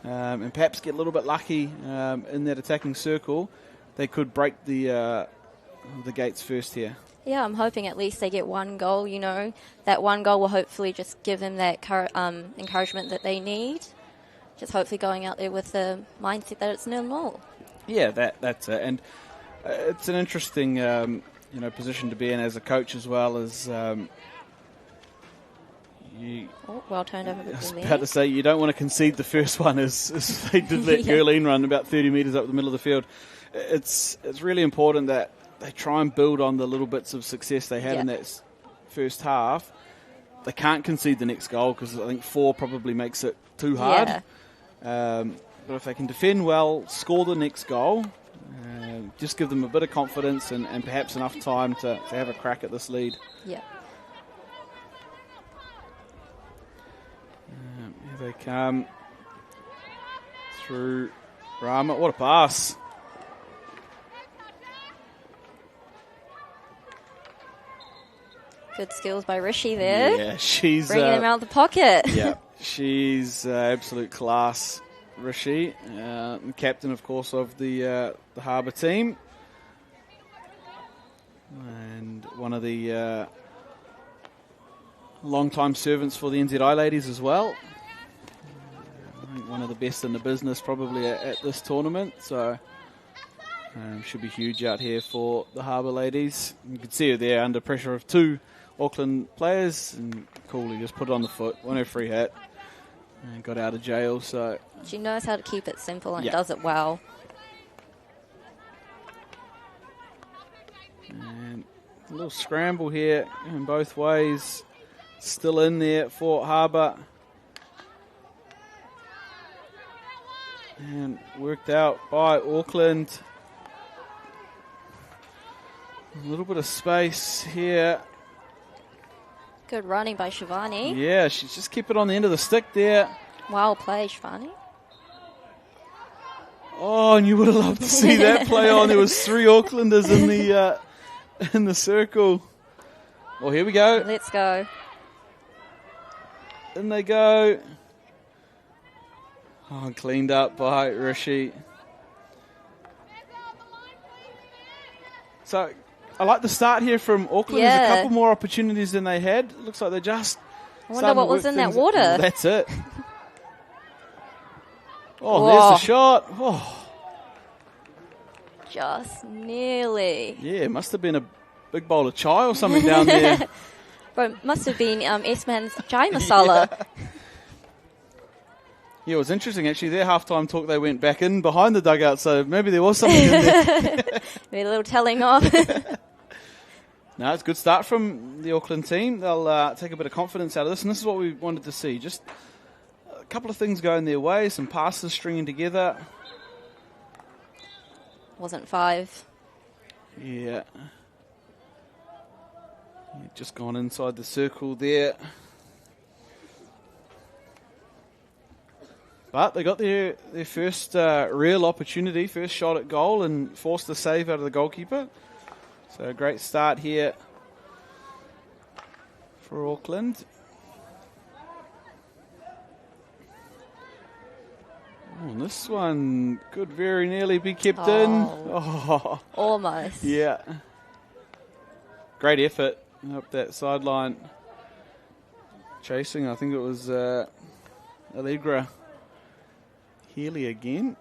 and perhaps get a little bit lucky in that attacking circle, they could break the gates first here. Yeah, I'm hoping at least they get 1 goal, you know. That 1 goal will hopefully just give them that encouragement that they need. Just hopefully going out there with the mindset that it's 0-0. Yeah, that's it. And it's an interesting position to be in as a coach as well as... well turned over. I was about to say, you don't want to concede the first one as they did let Gurleen run about 30 metres up the middle of the field. It's really important that they try and build on the little bits of success they had in that first half. They can't concede the next goal because I think 4 probably makes it too hard. But if they can defend well, score the next goal, just give them a bit of confidence and perhaps enough time to have a crack at this lead. Yeah. Here they come through Rama. What a pass. Good skills by Rishi there. Yeah, she's... bringing him out of the pocket. Yeah, she's absolute class, Rishi. Captain, of course, of the Harbour team. And one of the long-time servants for the NZI ladies as well. I think one of the best in the business probably at this tournament. So should be huge out here for the Harbour ladies. You can see her there under pressure of 2 Auckland players, and coolly just put it on the foot, won her free hit, and got out of jail. So she knows how to keep it simple and does it well. And a little scramble here in both ways, still in there for Harbour, and worked out by Auckland. A little bit of space here. Good running by Shivani. Yeah, she's just kept it on the end of the stick there. Well played, Shivani. Oh, and you would have loved to see that play on. There was 3 Aucklanders in the circle. Well, here we go. Let's go. In they go. Oh, cleaned up by Rishi. So, I like the start here from Auckland. Yeah. There's a couple more opportunities than they had. It looks like they're just... I wonder what was in that water. That's it. Oh, Whoa. there's the shot. Oh. Just nearly. Yeah, it must have been a big bowl of chai or something down there. Bro, must have been S-Man's chai masala. Yeah, it was interesting actually. Their halftime talk, they went back in behind the dugout, so maybe there was something in there. Maybe a little telling off. No, it's a good start from the Auckland team. They'll take a bit of confidence out of this, and this is what we wanted to see. Just a couple of things going their way, some passes stringing together. Wasn't 5. Yeah. Just gone inside the circle there. But they got their first real opportunity, first shot at goal, and forced a save out of the goalkeeper. So a great start here for Auckland. Oh, and this one could very nearly be kept in. Oh. Almost. Yeah. Great effort up that sideline. Chasing, I think it was Allegra Healy again.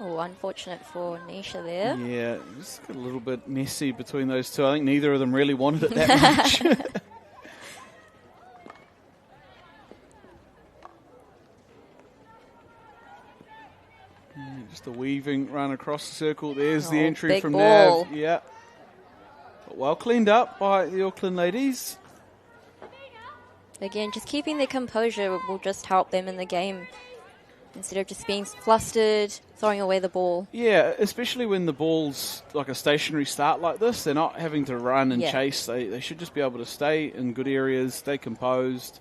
Oh, unfortunate for Nisha there. Yeah, just got a little bit messy between those two. I think neither of them really wanted it that much. Just a weaving run across the circle. There's the entry big from ball. Nav. Yeah. But well cleaned up by the Auckland ladies. Again, just keeping their composure will just help them in the game instead of just being flustered, throwing away the ball. Yeah, especially when the ball's like a stationary start like this. They're not having to run and chase. They should just be able to stay in good areas, stay composed.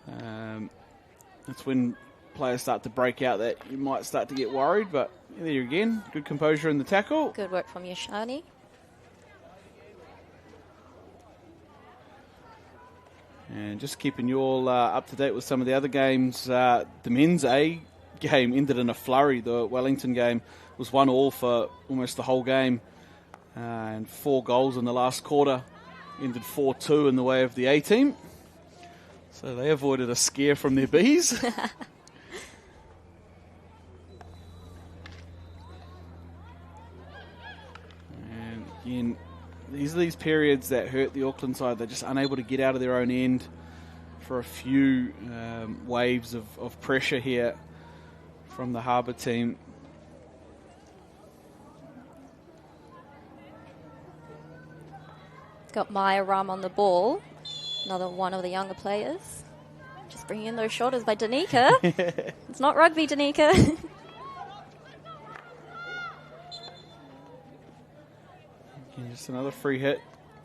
That's when players start to break out that you might start to get worried. But there again, good composure in the tackle. Good work from Yashani. And just keeping you all up to date with some of the other games. The men's A game ended in a flurry. The Wellington game was 1-1 for almost the whole game. And 4 goals in the last quarter. Ended 4-2 in the way of the A team. So they avoided a scare from their Bs. And again, these are these periods that hurt the Auckland side. They're just unable to get out of their own end for a few waves of pressure here from the Harbour team. Got Maya Ram on the ball. Another one of the younger players. Just bringing in those shoulders by Danica. It's not rugby, Danica. Just another free hit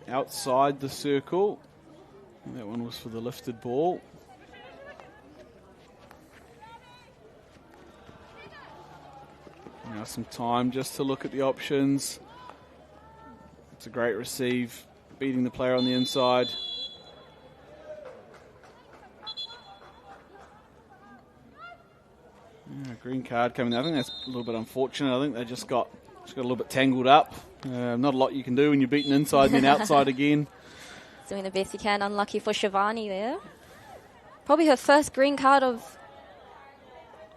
outside the circle. And that one was for the lifted ball. Now some time just to look at the options. It's a great receive, beating the player on the inside. Green card coming. I think that's a little bit unfortunate. I think they just got a little bit tangled up. Not a lot you can do when you're beaten inside and then outside again. Doing the best he can. Unlucky for Shivani there. Probably her first green card of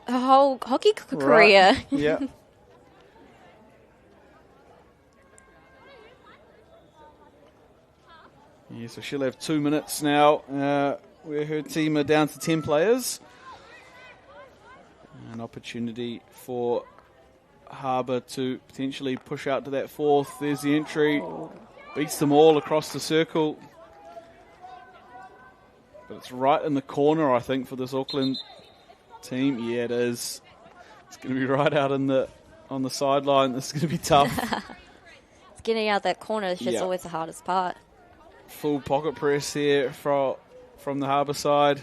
her whole hockey career. Yeah. Yeah, so she'll have 2 minutes now where her team are down to 10 players. An opportunity for Harbour to potentially push out to that 4th. There's the entry. Beats them all across the circle. But it's right in the corner, I think, for this Auckland team. Yeah, it is. It's going to be right out on the sideline. This is going to be tough. It's getting out that corner is just always the hardest part. full pocket press here from the Harbour side.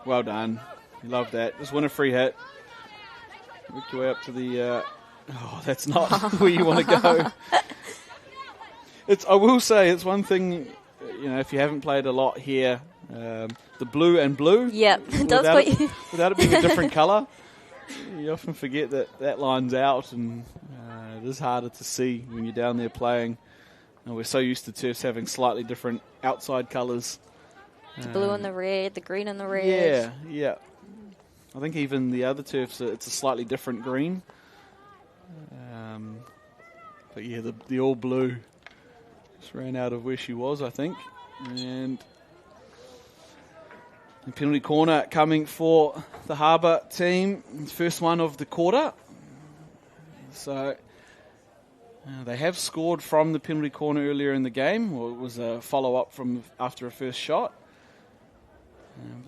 Well done. You love that. Just win a free hit. Work your way up to the... oh, that's not where you want to go. I will say, it's one thing, if you haven't played a lot here, the blue and blue. Yep. Without it being a different colour, you often forget that line's out, and it is harder to see when you're down there playing. And we're so used to turfs having slightly different outside colours. The blue and the red, the green and the red. Yeah. I think even the other turfs, it's a slightly different green. But yeah, the all blue just ran out of where she was, I think. And the penalty corner coming for the Harbour team. First one of the quarter. So they have scored from the penalty corner earlier in the game. Well, it was a follow-up from after a first shot.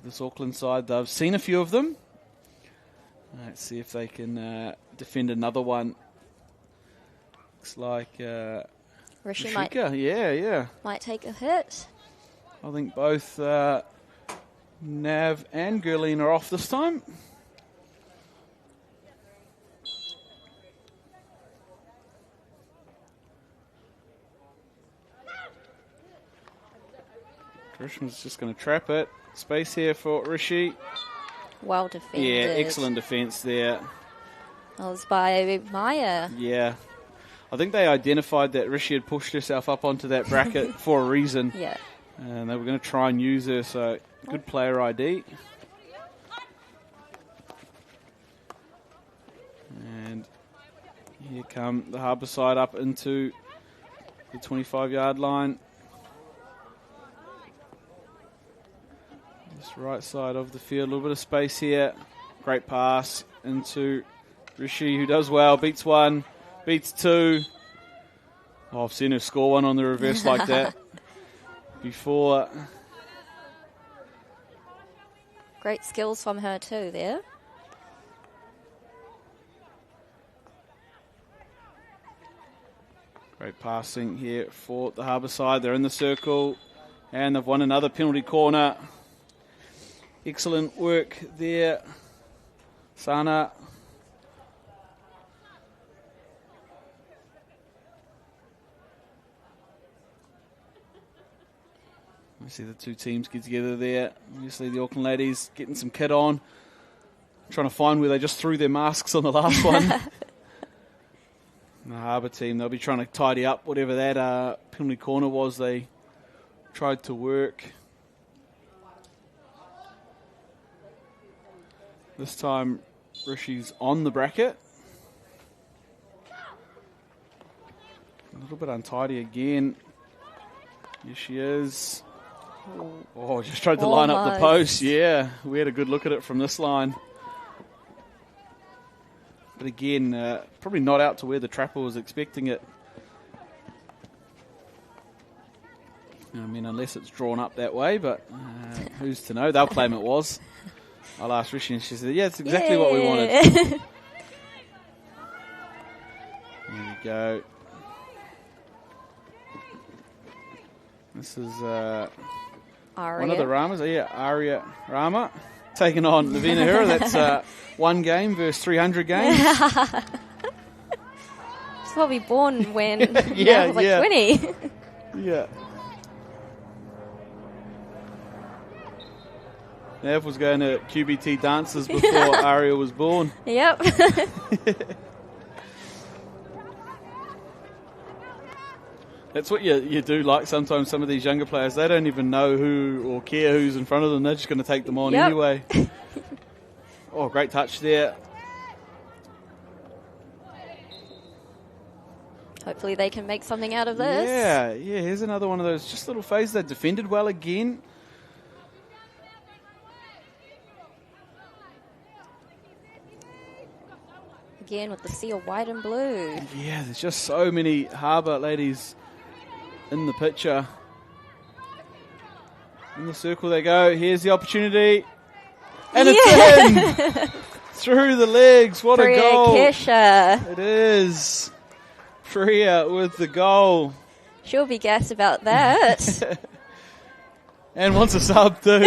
This Auckland side, they've seen a few of them. Let's see if they can defend another one. Looks like Rishi might take a hit. I think both Nav and Gurleen are off this time. Grishman's just going to trap it. Space here for Rishi. Well defended. Yeah, excellent defence there. That was by Maya. Yeah. I think they identified that Rishi had pushed herself up onto that bracket for a reason. Yeah. And they were going to try and use her, so good player ID. And here come the Harbour side up into the 25-yard line. This right side of the field, a little bit of space here. Great pass into Rishi, who does well. Beats one, beats two. Oh, I've seen her score one on the reverse like that before. Great skills from her too there. Great passing here for the Harbour side. They're in the circle and they've won another penalty corner. Excellent work there, Sana. I see the two teams get together there. Obviously the Auckland ladies getting some kit on. Trying to find where they just threw their masks on the last one. The Harbour team, they'll be trying to tidy up whatever that penalty corner was they tried to work. This time, Rishi's on the bracket. A little bit untidy again. Here she is. Oh, just tried to line up the post. Yeah, we had a good look at it from this line. But again, probably not out to where the trapper was expecting it. I mean, unless it's drawn up that way, but who's to know? They'll claim it was. I'll ask Rishi and she said, yeah, it's exactly what we wanted. There we go. This is one of the Ramas. Yeah, Arya Rama. Taking on Lavina Hura. That's one game versus 300 games. She's probably born when I was like 20. Yeah. Nav was going to QBT dances before Aria was born. Yep. That's what you do like sometimes, some of these younger players. They don't even know who or care who's in front of them. They're just going to take them on anyway. Oh, great touch there. Hopefully they can make something out of this. Yeah, here's another one of those just little phases. They defended well again. Again with the sea of white and blue. Yeah, there's just so many Harbour ladies in the picture. In the circle they go. Here's the opportunity. And it's in! Through the legs. What a goal. Kesha. It is. Priya with the goal. She'll be gassed about that. And wants a sub too.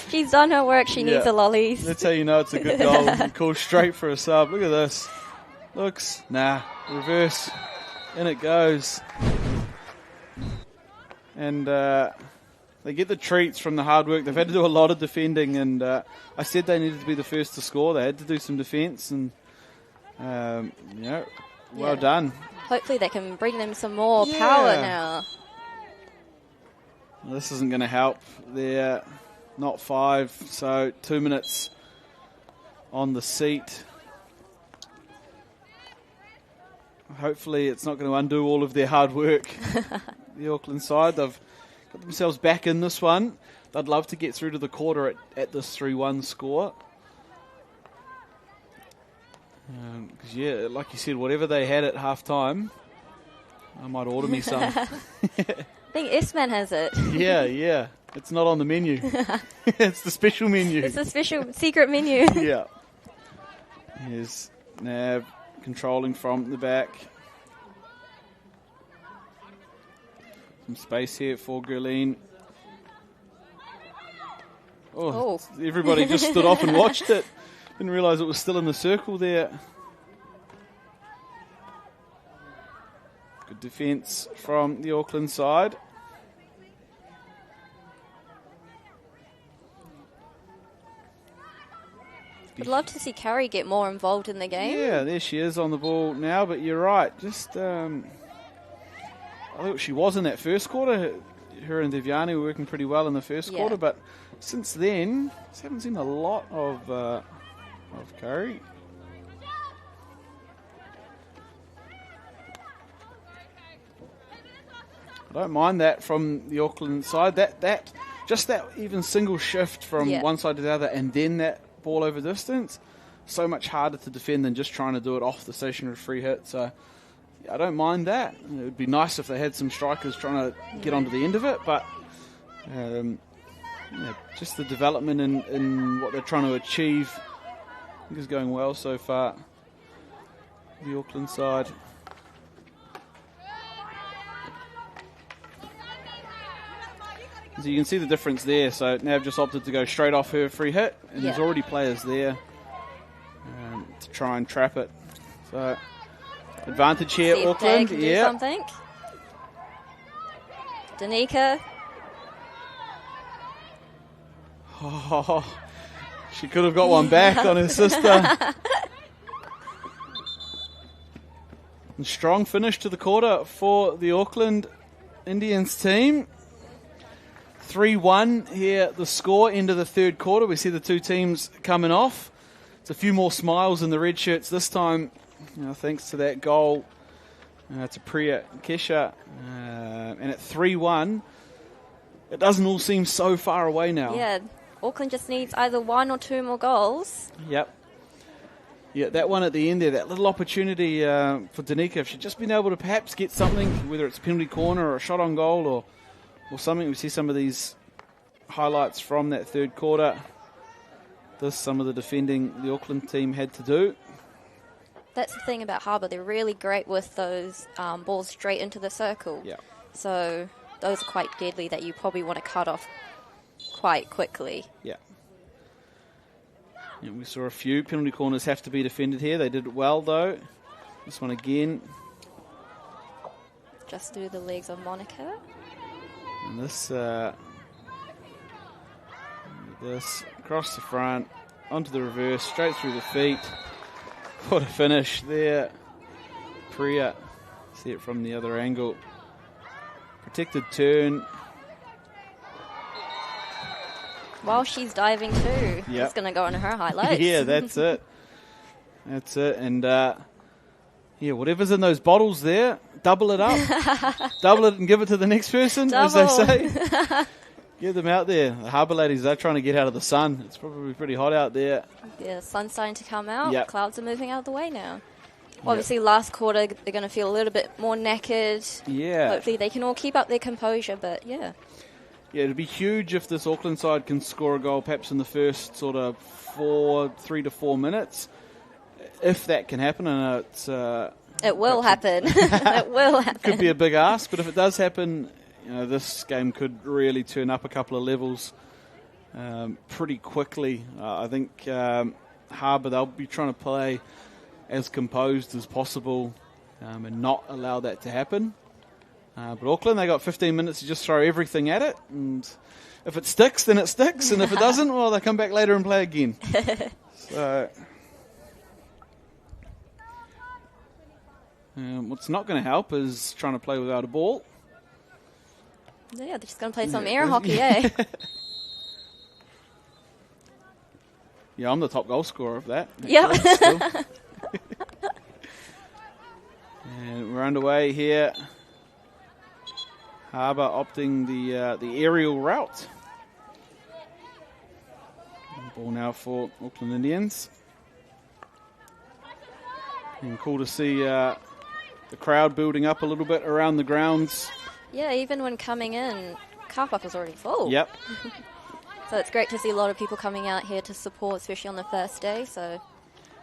She's done her work. She needs the lollies. That's how you know it's a good goal. You call straight for a sub. Look at this. Reverse. In it goes. And they get the treats from the hard work. They've had to do a lot of defending, and I said they needed to be the first to score. They had to do some defence, and well done. Hopefully they can bring them some more power now. Well, this isn't going to help. They're not 5, so 2 minutes on the seat. Hopefully it's not going to undo all of their hard work. The Auckland side, they've got themselves back in this one. They'd love to get through to the quarter at this 3-1 score. Because, like you said, whatever they had at half-time, I might order me some. I think S-Man has it. Yeah. It's not on the menu. It's the special menu. It's a special secret menu. Yeah. Here's Nav controlling from the back. Some space here for Gurleen. Oh, everybody just stood off and watched it. Didn't realise it was still in the circle there. Good defence from the Auckland side. I'd love to see Carrie get more involved in the game. Yeah, there she is on the ball now, but you're right. Just, I thought she was in that first quarter. Her and Devyani were working pretty well in the first quarter, but since then, just haven't seen a lot of Carrie. I don't mind that from the Auckland side. That even single shift from one side to the other, and then that ball over distance, so much harder to defend than just trying to do it off the stationary free hit. So I don't mind that. It would be nice if they had some strikers trying to get onto the end of it, but just the development in what they're trying to achieve, I think is going well so far. The Auckland side. So you can see the difference there. So Nav just opted to go straight off her free hit, and there's already players there to try and trap it. So advantage here, see Auckland. If do something. Danica. Oh, she could have got one back on her sister. And strong finish to the quarter for the Auckland Indians team. 3-1 here, the score, end of the third quarter. We see the two teams coming off. It's a few more smiles in the red shirts this time, thanks to that goal to Priya Kesha. And at 3-1, it doesn't all seem so far away now. Yeah, Auckland just needs either 1 or 2 more goals. Yep. Yeah, that one at the end there, that little opportunity for Danica, if she'd just been able to perhaps get something, whether it's a penalty corner or a shot on goal or something. We see some of these highlights from that third quarter. Some of the defending the Auckland team had to do. That's the thing about Harbour. They're really great with those balls straight into the circle. Yeah. So those are quite deadly that you probably want to cut off quite quickly. Yeah. We saw a few penalty corners have to be defended here. They did it well, though. This one again. Just through the legs of Monica. And this across the front, onto the reverse, straight through the feet. What a finish there. Priya, see it from the other angle. Protected turn. While she's diving too. Yep. It's going to go on her highlights. Yeah, that's it. That's it. And whatever's in those bottles there, double it up. Double it and give it to the next person, as they say. Get them out there. The Harbour ladies, they're trying to get out of the sun. It's probably pretty hot out there. Yeah, the sun's starting to come out. Yep. Clouds are moving out of the way now. Obviously, last quarter, they're going to feel a little bit more knackered. Yeah. Hopefully, they can all keep up their composure, but yeah. Yeah, it'd be huge if this Auckland side can score a goal perhaps in the first sort of 3 to 4 minutes. If that can happen, and it's... it will happen. It will happen. Could be a big ask, but if it does happen, this game could really turn up a couple of levels pretty quickly. I think Harbour, they'll be trying to play as composed as possible and not allow that to happen. But Auckland, they got 15 minutes to just throw everything at it, and if it sticks, then it sticks, and if it doesn't, well, they come back later and play again. So, what's not going to help is trying to play without a ball. Yeah, they're just going to play some air hockey, eh? Yeah, I'm the top goal scorer of that. Yep. And we're underway here. Harbour opting the aerial route. Ball now for Auckland Indians. And cool to see the crowd building up a little bit around the grounds. Yeah, even when coming in, car park was already full. Yep. So it's great to see a lot of people coming out here to support, especially on the first day. So.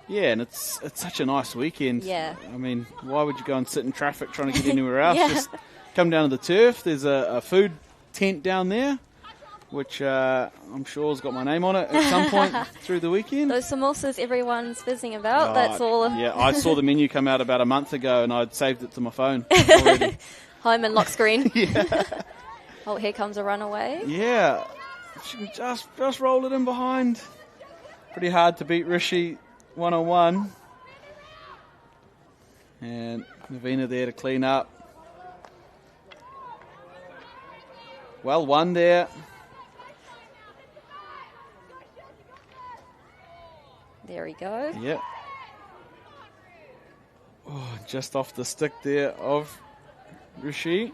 Yeah, and it's such a nice weekend. Yeah. I mean, why would you go and sit in traffic trying to get anywhere else? Yeah. Just come down to the turf. There's a food tent down there, which I'm sure has got my name on it at some point through the weekend. Those samosas everyone's fizzing about, that's all. Yeah, I saw the menu come out about a month ago and I'd saved it to my phone already. Home and lock screen. Yeah. Oh, here comes a runaway. Yeah. She can just roll it in behind. Pretty hard to beat Rishi one-on-one. And Navina there to clean up. Well won there. There we go. Yep. Oh, just off the stick there of Rishi.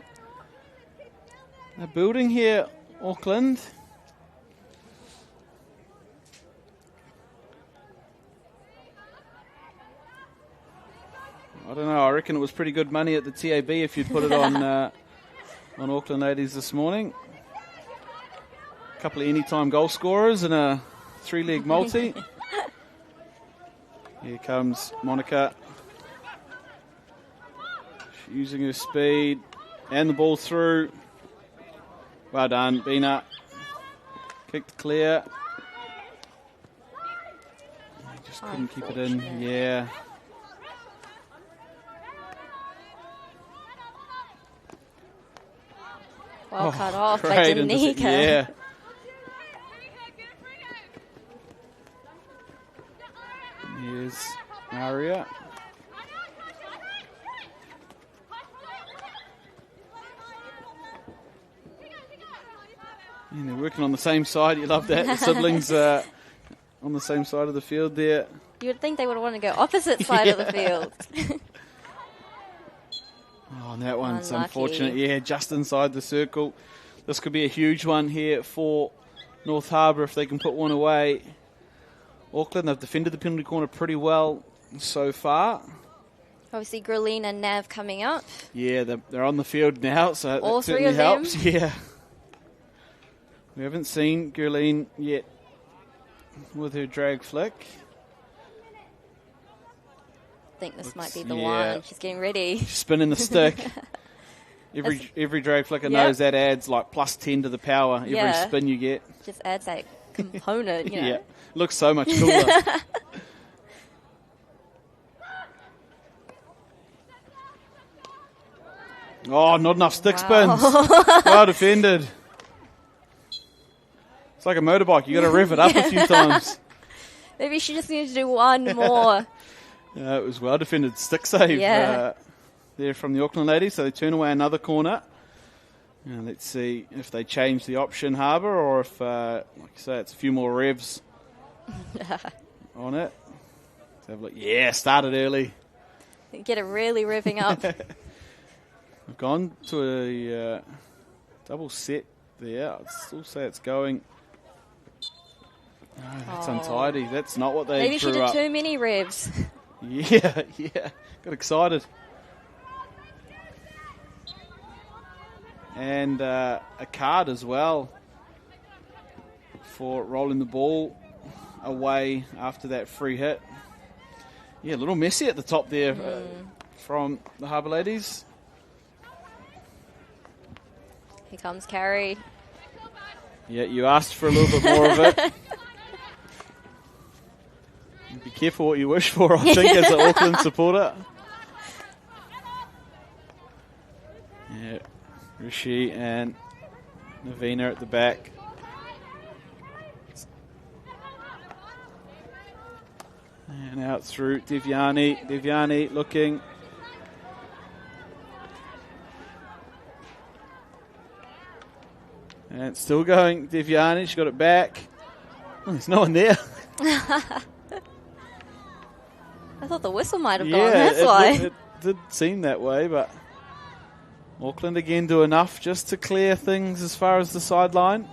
They're building here, Auckland. I don't know. I reckon it was pretty good money at the TAB if you'd put it on Auckland ladies this morning. A couple of anytime goal scorers and a 3-leg multi. Here comes Monica. She's using her speed and the ball through. Well done, Bina. Kicked clear. Just couldn't keep it in. Yeah. Well cut off by great Danica. Yeah. Here's Aria. And they're working on the same side. You love that. The siblings on the same side of the field there. You would think they would want to go opposite side of the field. Oh, and that one's Unlucky. unfortunate. Yeah, just inside the circle. This could be a huge one here for North Harbour if they can put one away. Auckland, they've defended the penalty corner pretty well so far. Obviously, Gurleen and Nav coming up. Yeah, they're on the field now, so All that three certainly of them? helps. Yeah. We haven't seen Gurleen yet with her drag flick. I think this might be the yeah. one. She's getting ready. She's spinning the stick. Every drag flicker knows that adds like plus 10 to the power every Yeah. spin you get. Just adds that component, you know. Yeah, looks so much cooler. Oh, not enough stick spins. Well defended. It's like a motorbike. You got to rev it up a few times. Maybe she just needs to do one more. It was well defended stick save there from the Auckland ladies. So they turn away another corner. And let's see if they change the option, Harbour, or if, like you say, it's a few more revs on it. Let's have a look. Yeah, started early. Get it really revving up. We've gone to a double set there. I'd still say it's going. Oh, that's untidy. That's not what they Maybe she drew did up. too many revs. Yeah. Got excited. and a card as well for rolling the ball away after that free hit. Yeah, a little messy at the top there from the Harbour ladies. Here comes Carrie. Yeah, you asked for a little bit more of it. Be careful what you wish for, I think, as an Auckland supporter. Yeah, Rishi and Navina at the back. And out through Devyani. Devyani looking. And still going, Devyani. She got it back. Oh, there's no one there. I thought the whistle might have gone, that's why. It did seem that way, but Auckland again do enough just to clear things as far as the sideline.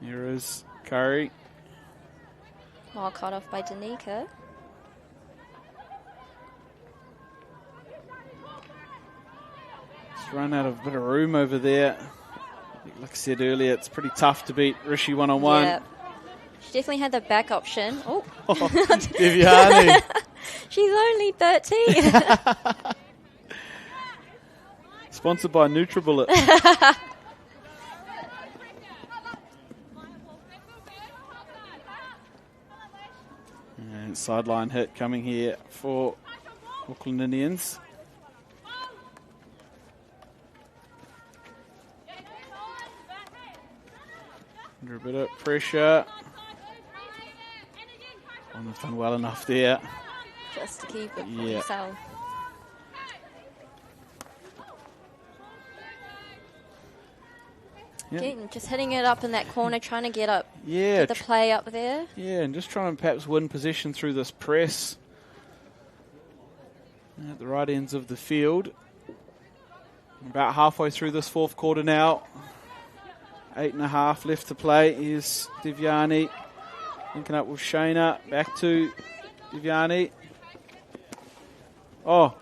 Here is Curry. Well, cut off by Danica. Just run out of a bit of room over there. Like I said earlier, it's pretty tough to beat Rishi one-on-one. Yep. She definitely had the back option. Oh, Devyani. She's only 13. Sponsored by NutriBullet. And sideline hit coming here for Auckland Indians. Under a bit of pressure. They've done well enough there. Just to keep it for yourself. Yep. Again, just hitting it up in that corner, trying to get up. Yeah. Get the play up there. Yeah, and just trying to perhaps win possession through this press. At the right ends of the field. About halfway through this fourth quarter now. 8.5 left to play. Here's Devyani linking up with Shayna. Back to Devyani. Oh,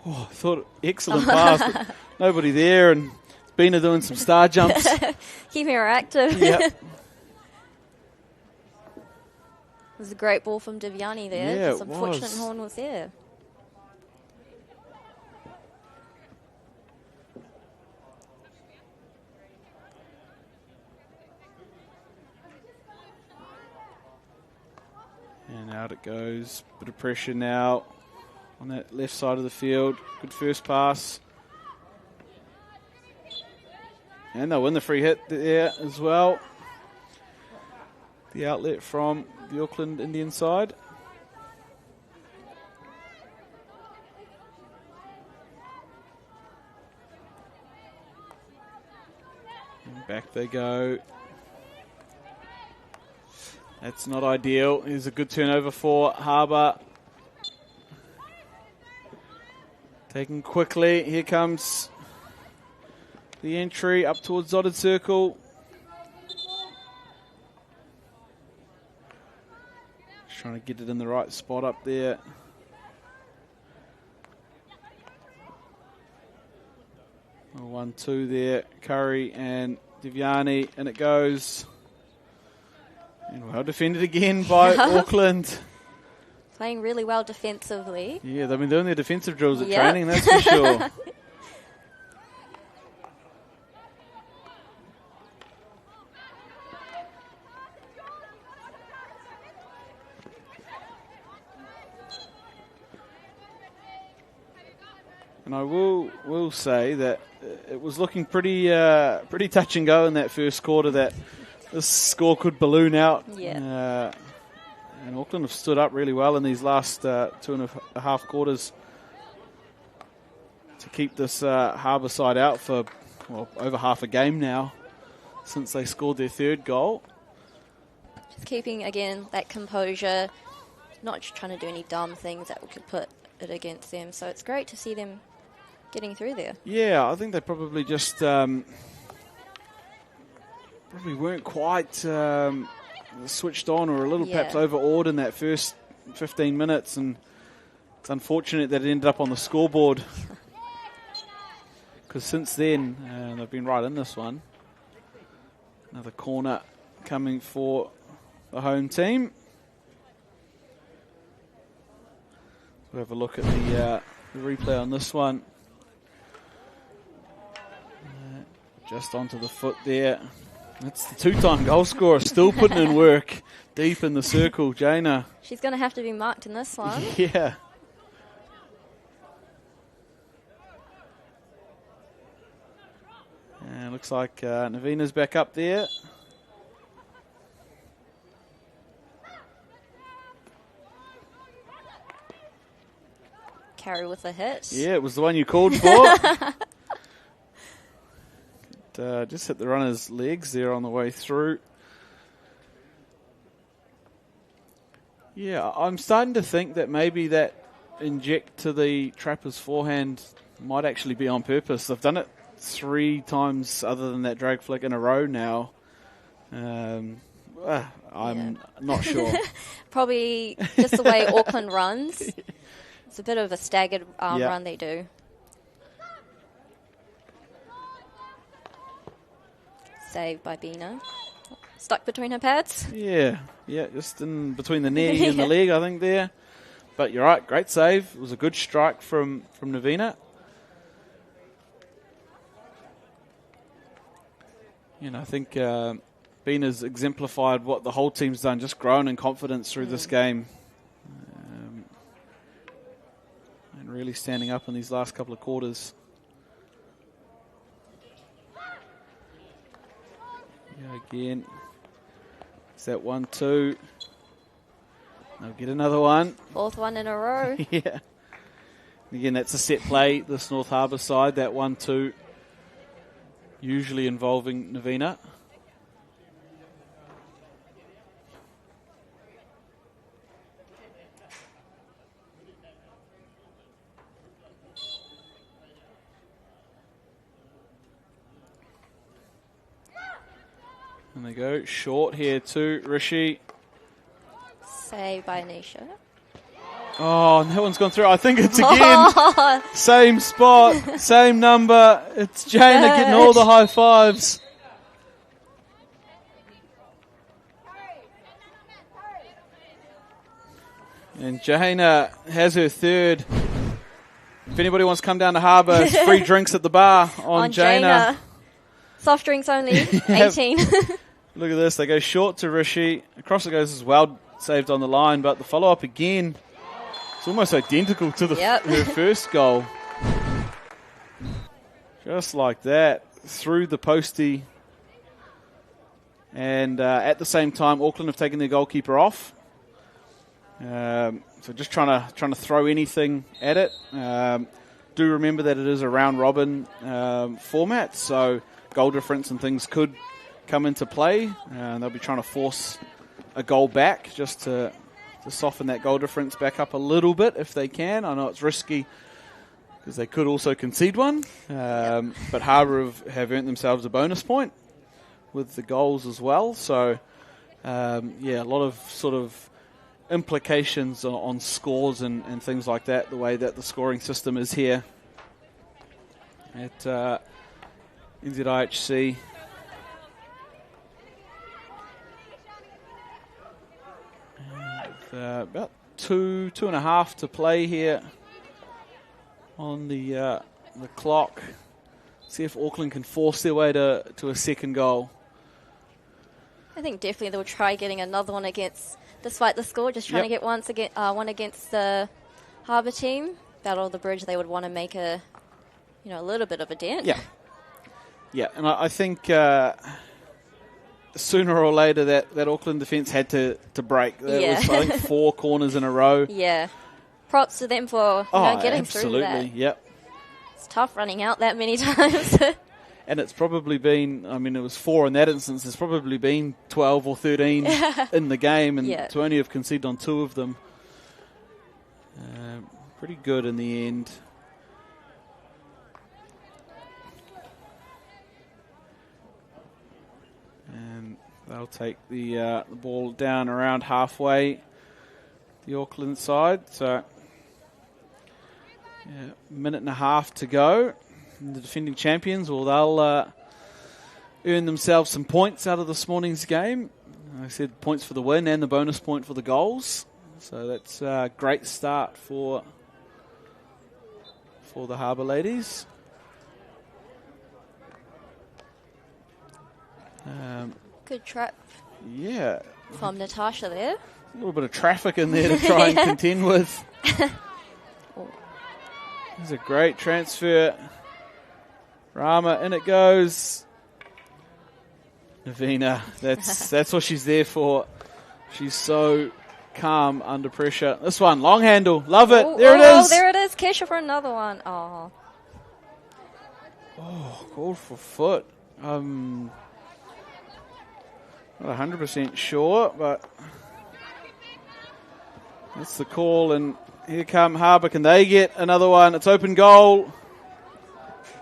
I thought excellent pass, but nobody there, and Bina doing some star jumps. Keeping her active. Yep. It was a great ball from Devyani there. Yeah, Just it unfortunate was. Horn was there. And out it goes. Bit of pressure now on that left side of the field. Good first pass. And they'll win the free hit there as well. The outlet from the Auckland Indian side. And back they go. That's not ideal. Here's a good turnover for Harbour. Taken quickly. Here comes the entry up towards dotted circle. Just trying to get it in the right spot up there. Oh, 1-2 there. Curry and Devyani, and it goes. And well defended again by Auckland. Playing really well defensively. Yeah, they've been doing their defensive drills at Yep. training, that's for sure. And I will say that it was looking pretty touch and go in that first quarter, that this score could balloon out. Yeah. And Auckland have stood up really well in these last 2.5 quarters to keep this Harbour side out for over half a game now since they scored their third goal. Just keeping, again, that composure, not just trying to do any dumb things that could put it against them. So it's great to see them getting through there. Yeah, I think they probably just probably weren't quite switched on, or a little perhaps overawed in that first 15 minutes, and It's unfortunate that it ended up on the scoreboard, because since then they've been right in this one. Another corner coming for the home team. We'll have a look at the replay on this one. Just onto the foot there. That's the two-time goal scorer, still putting in work deep in the circle, Jaina. She's going to have to be marked in this one. Yeah. And looks like Navina's back up there. Carry with a hit. Yeah, it was the one you called for. Just hit the runner's legs there on the way through. Yeah, I'm starting to think that maybe that inject to the trapper's forehand might actually be on purpose. They've done it 3 times other than that drag flick in a row now. I'm not sure. Probably just the way Auckland runs. It's a bit of a staggered run they do. Saved by Bina. Stuck between her pads. Yeah, just in between the knee and the leg, I think, there. But you're right, great save. It was a good strike from Navina. I think Bina's exemplified what the whole team's done, just grown in confidence through this game. And really standing up in these last couple of quarters. Again, it's that 1-2. They'll get another one. 4th one in a row. Yeah. Again, that's a set play, this North Harbour side, that 1-2, usually involving Navina. And they go short here to Rishi. Saved by Anisha. Oh, and that one's gone through. I think it's again. Same spot, same number. It's Jaina getting all the high fives. And Jaina has her 3rd. If anybody wants to come down to Harbour, it's free drinks at the bar on Jaina. Soft drinks only, 18. Look at this. They go short to Rishi. Across it goes as well, saved on the line, but the follow-up again, it's almost identical to her first goal. Just like that, through the postie. And at the same time, Auckland have taken their goalkeeper off. So just trying to throw anything at it. Do remember that it is a round robin format, so goal difference and things could come into play. They'll be trying to force a goal back just to soften that goal difference back up a little bit if they can. I know it's risky because they could also concede one, but Harbour have earned themselves a bonus point with the goals as well. So, a lot of sort of implications on scores and things like that, the way that the scoring system is here at NZIHC. About two and a half to play here on the clock. See if Auckland can force their way to a second goal. I think definitely they'll try getting another one despite the score, just trying to get one against the Harbour team. Battle of the Bridge, they would want to make a little bit of a dent. Yeah, and I think sooner or later that Auckland defence had to break. That was, I think, 4 corners in a row. Yeah. Props to them for getting through that. Absolutely, yep. It's tough running out that many times. And it's probably been, it was 4 in that instance. There's probably been 12 or 13 in the game, and to only have conceded on 2 of them. Pretty good in the end. And they'll take the ball down around halfway, the Auckland side. So Minute and a half to go. And the defending champions, well, they'll earn themselves some points out of this morning's game. Like I said, points for the win and the bonus point for the goals. So that's a great start for the Harbour ladies. Good trap. Yeah. From Natasha there. A little bit of traffic in there to try and contend with. There's a great transfer. Rama, in it goes. Navina, that's what she's there for. She's so calm under pressure. This one, long handle. Love it. Oh, there it is. Oh, there it is. Kesha for another one. Oh. Oh, called for foot. Not 100% sure, but that's the call. And here come Harbour. Can they get another one? It's open goal.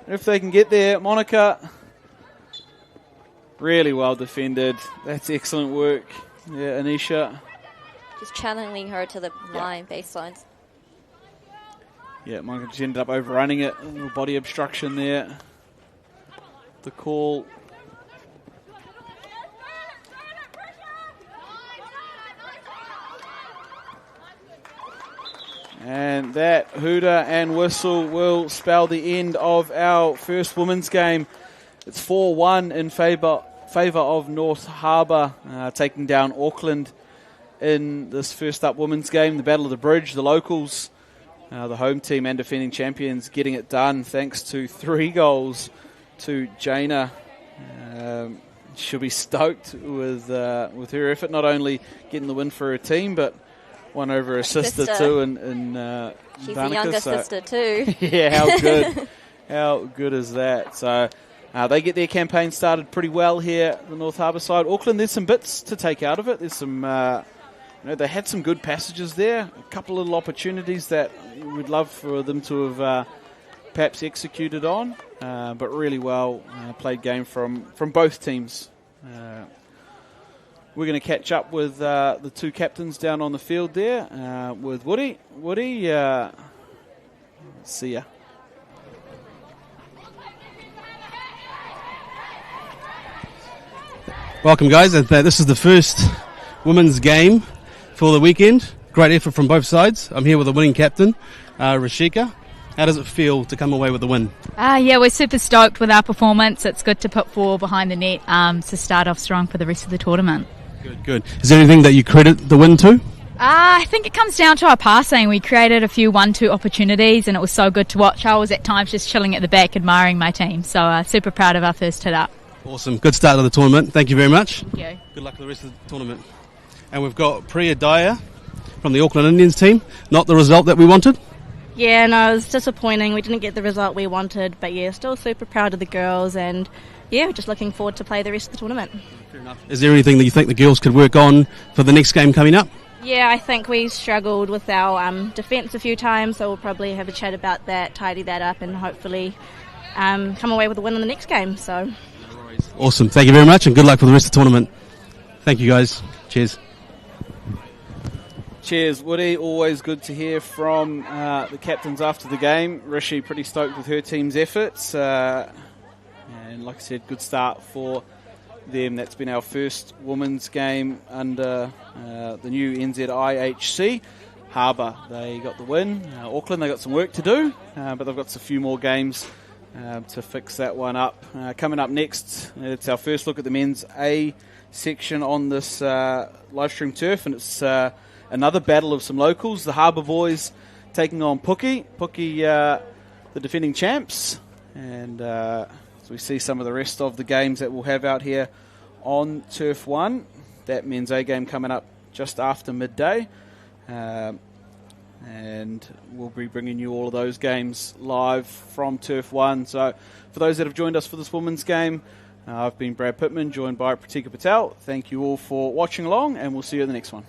If they can get there, Monica. Really well defended. That's excellent work. Yeah, Anisha. Just channeling her to the line, baselines. Yeah, Monica just ended up overrunning it. A little body obstruction there. The call. And that hooter and whistle will spell the end of our first women's game. It's 4-1 in favour of North Harbour, taking down Auckland in this first up women's game. The Battle of the Bridge, the locals, the home team and defending champions getting it done thanks to 3 goals to Jaina. She'll be stoked with her effort, not only getting the win for her team, but one over her sister too. She's Danica, a younger sister too. Yeah, how good. How good is that? So they get their campaign started pretty well here, the North Harbour side. Auckland, there's some bits to take out of it. There's some, they had some good passages there. A couple of little opportunities that we'd love for them to have perhaps executed on. But really well played game from both teams. We're going to catch up with the 2 captains down on the field there with Woody. Woody, see ya. Welcome, guys. This is the first women's game for the weekend. Great effort from both sides. I'm here with the winning captain, Rashika. How does it feel to come away with the win? Yeah, we're super stoked with our performance. It's good to put 4 behind the net to start off strong for the rest of the tournament. Good. Is there anything that you credit the win to? I think it comes down to our passing. We created a few 1-2 opportunities and it was so good to watch. I was at times just chilling at the back admiring my team. So super proud of our first hit up. Awesome. Good start to the tournament. Thank you very much. Thank you. Good luck for the rest of the tournament. And we've got Priya Dyer from the Auckland Indians team. Not the result that we wanted. Yeah, no, it was disappointing. We didn't get the result we wanted, but yeah, still super proud of the girls and yeah, just looking forward to play the rest of the tournament. Fair enough. Is there anything that you think the girls could work on for the next game coming up? Yeah, I think we struggled with our defence a few times, so we'll probably have a chat about that, tidy that up and hopefully come away with a win in the next game. So. Awesome. Thank you very much and good luck for the rest of the tournament. Thank you, guys. Cheers. Cheers, Woody. Always good to hear from the captains after the game. Rishi pretty stoked with her team's efforts. And like I said, good start for them. That's been our first women's game under the new NZIHC. Harbour, they got the win. Auckland, they got some work to do, but they've got a few more games to fix that one up. Coming up next, it's our first look at the men's A section on this live stream turf, and it's another battle of some locals. The Harbour boys taking on Puki, the defending champs, and so we see some of the rest of the games that we'll have out here on Turf 1. That men's A game coming up just after midday. And we'll be bringing you all of those games live from Turf 1. So for those that have joined us for this women's game, I've been Brad Pittman, joined by Pratika Patel. Thank you all for watching along, and we'll see you in the next one.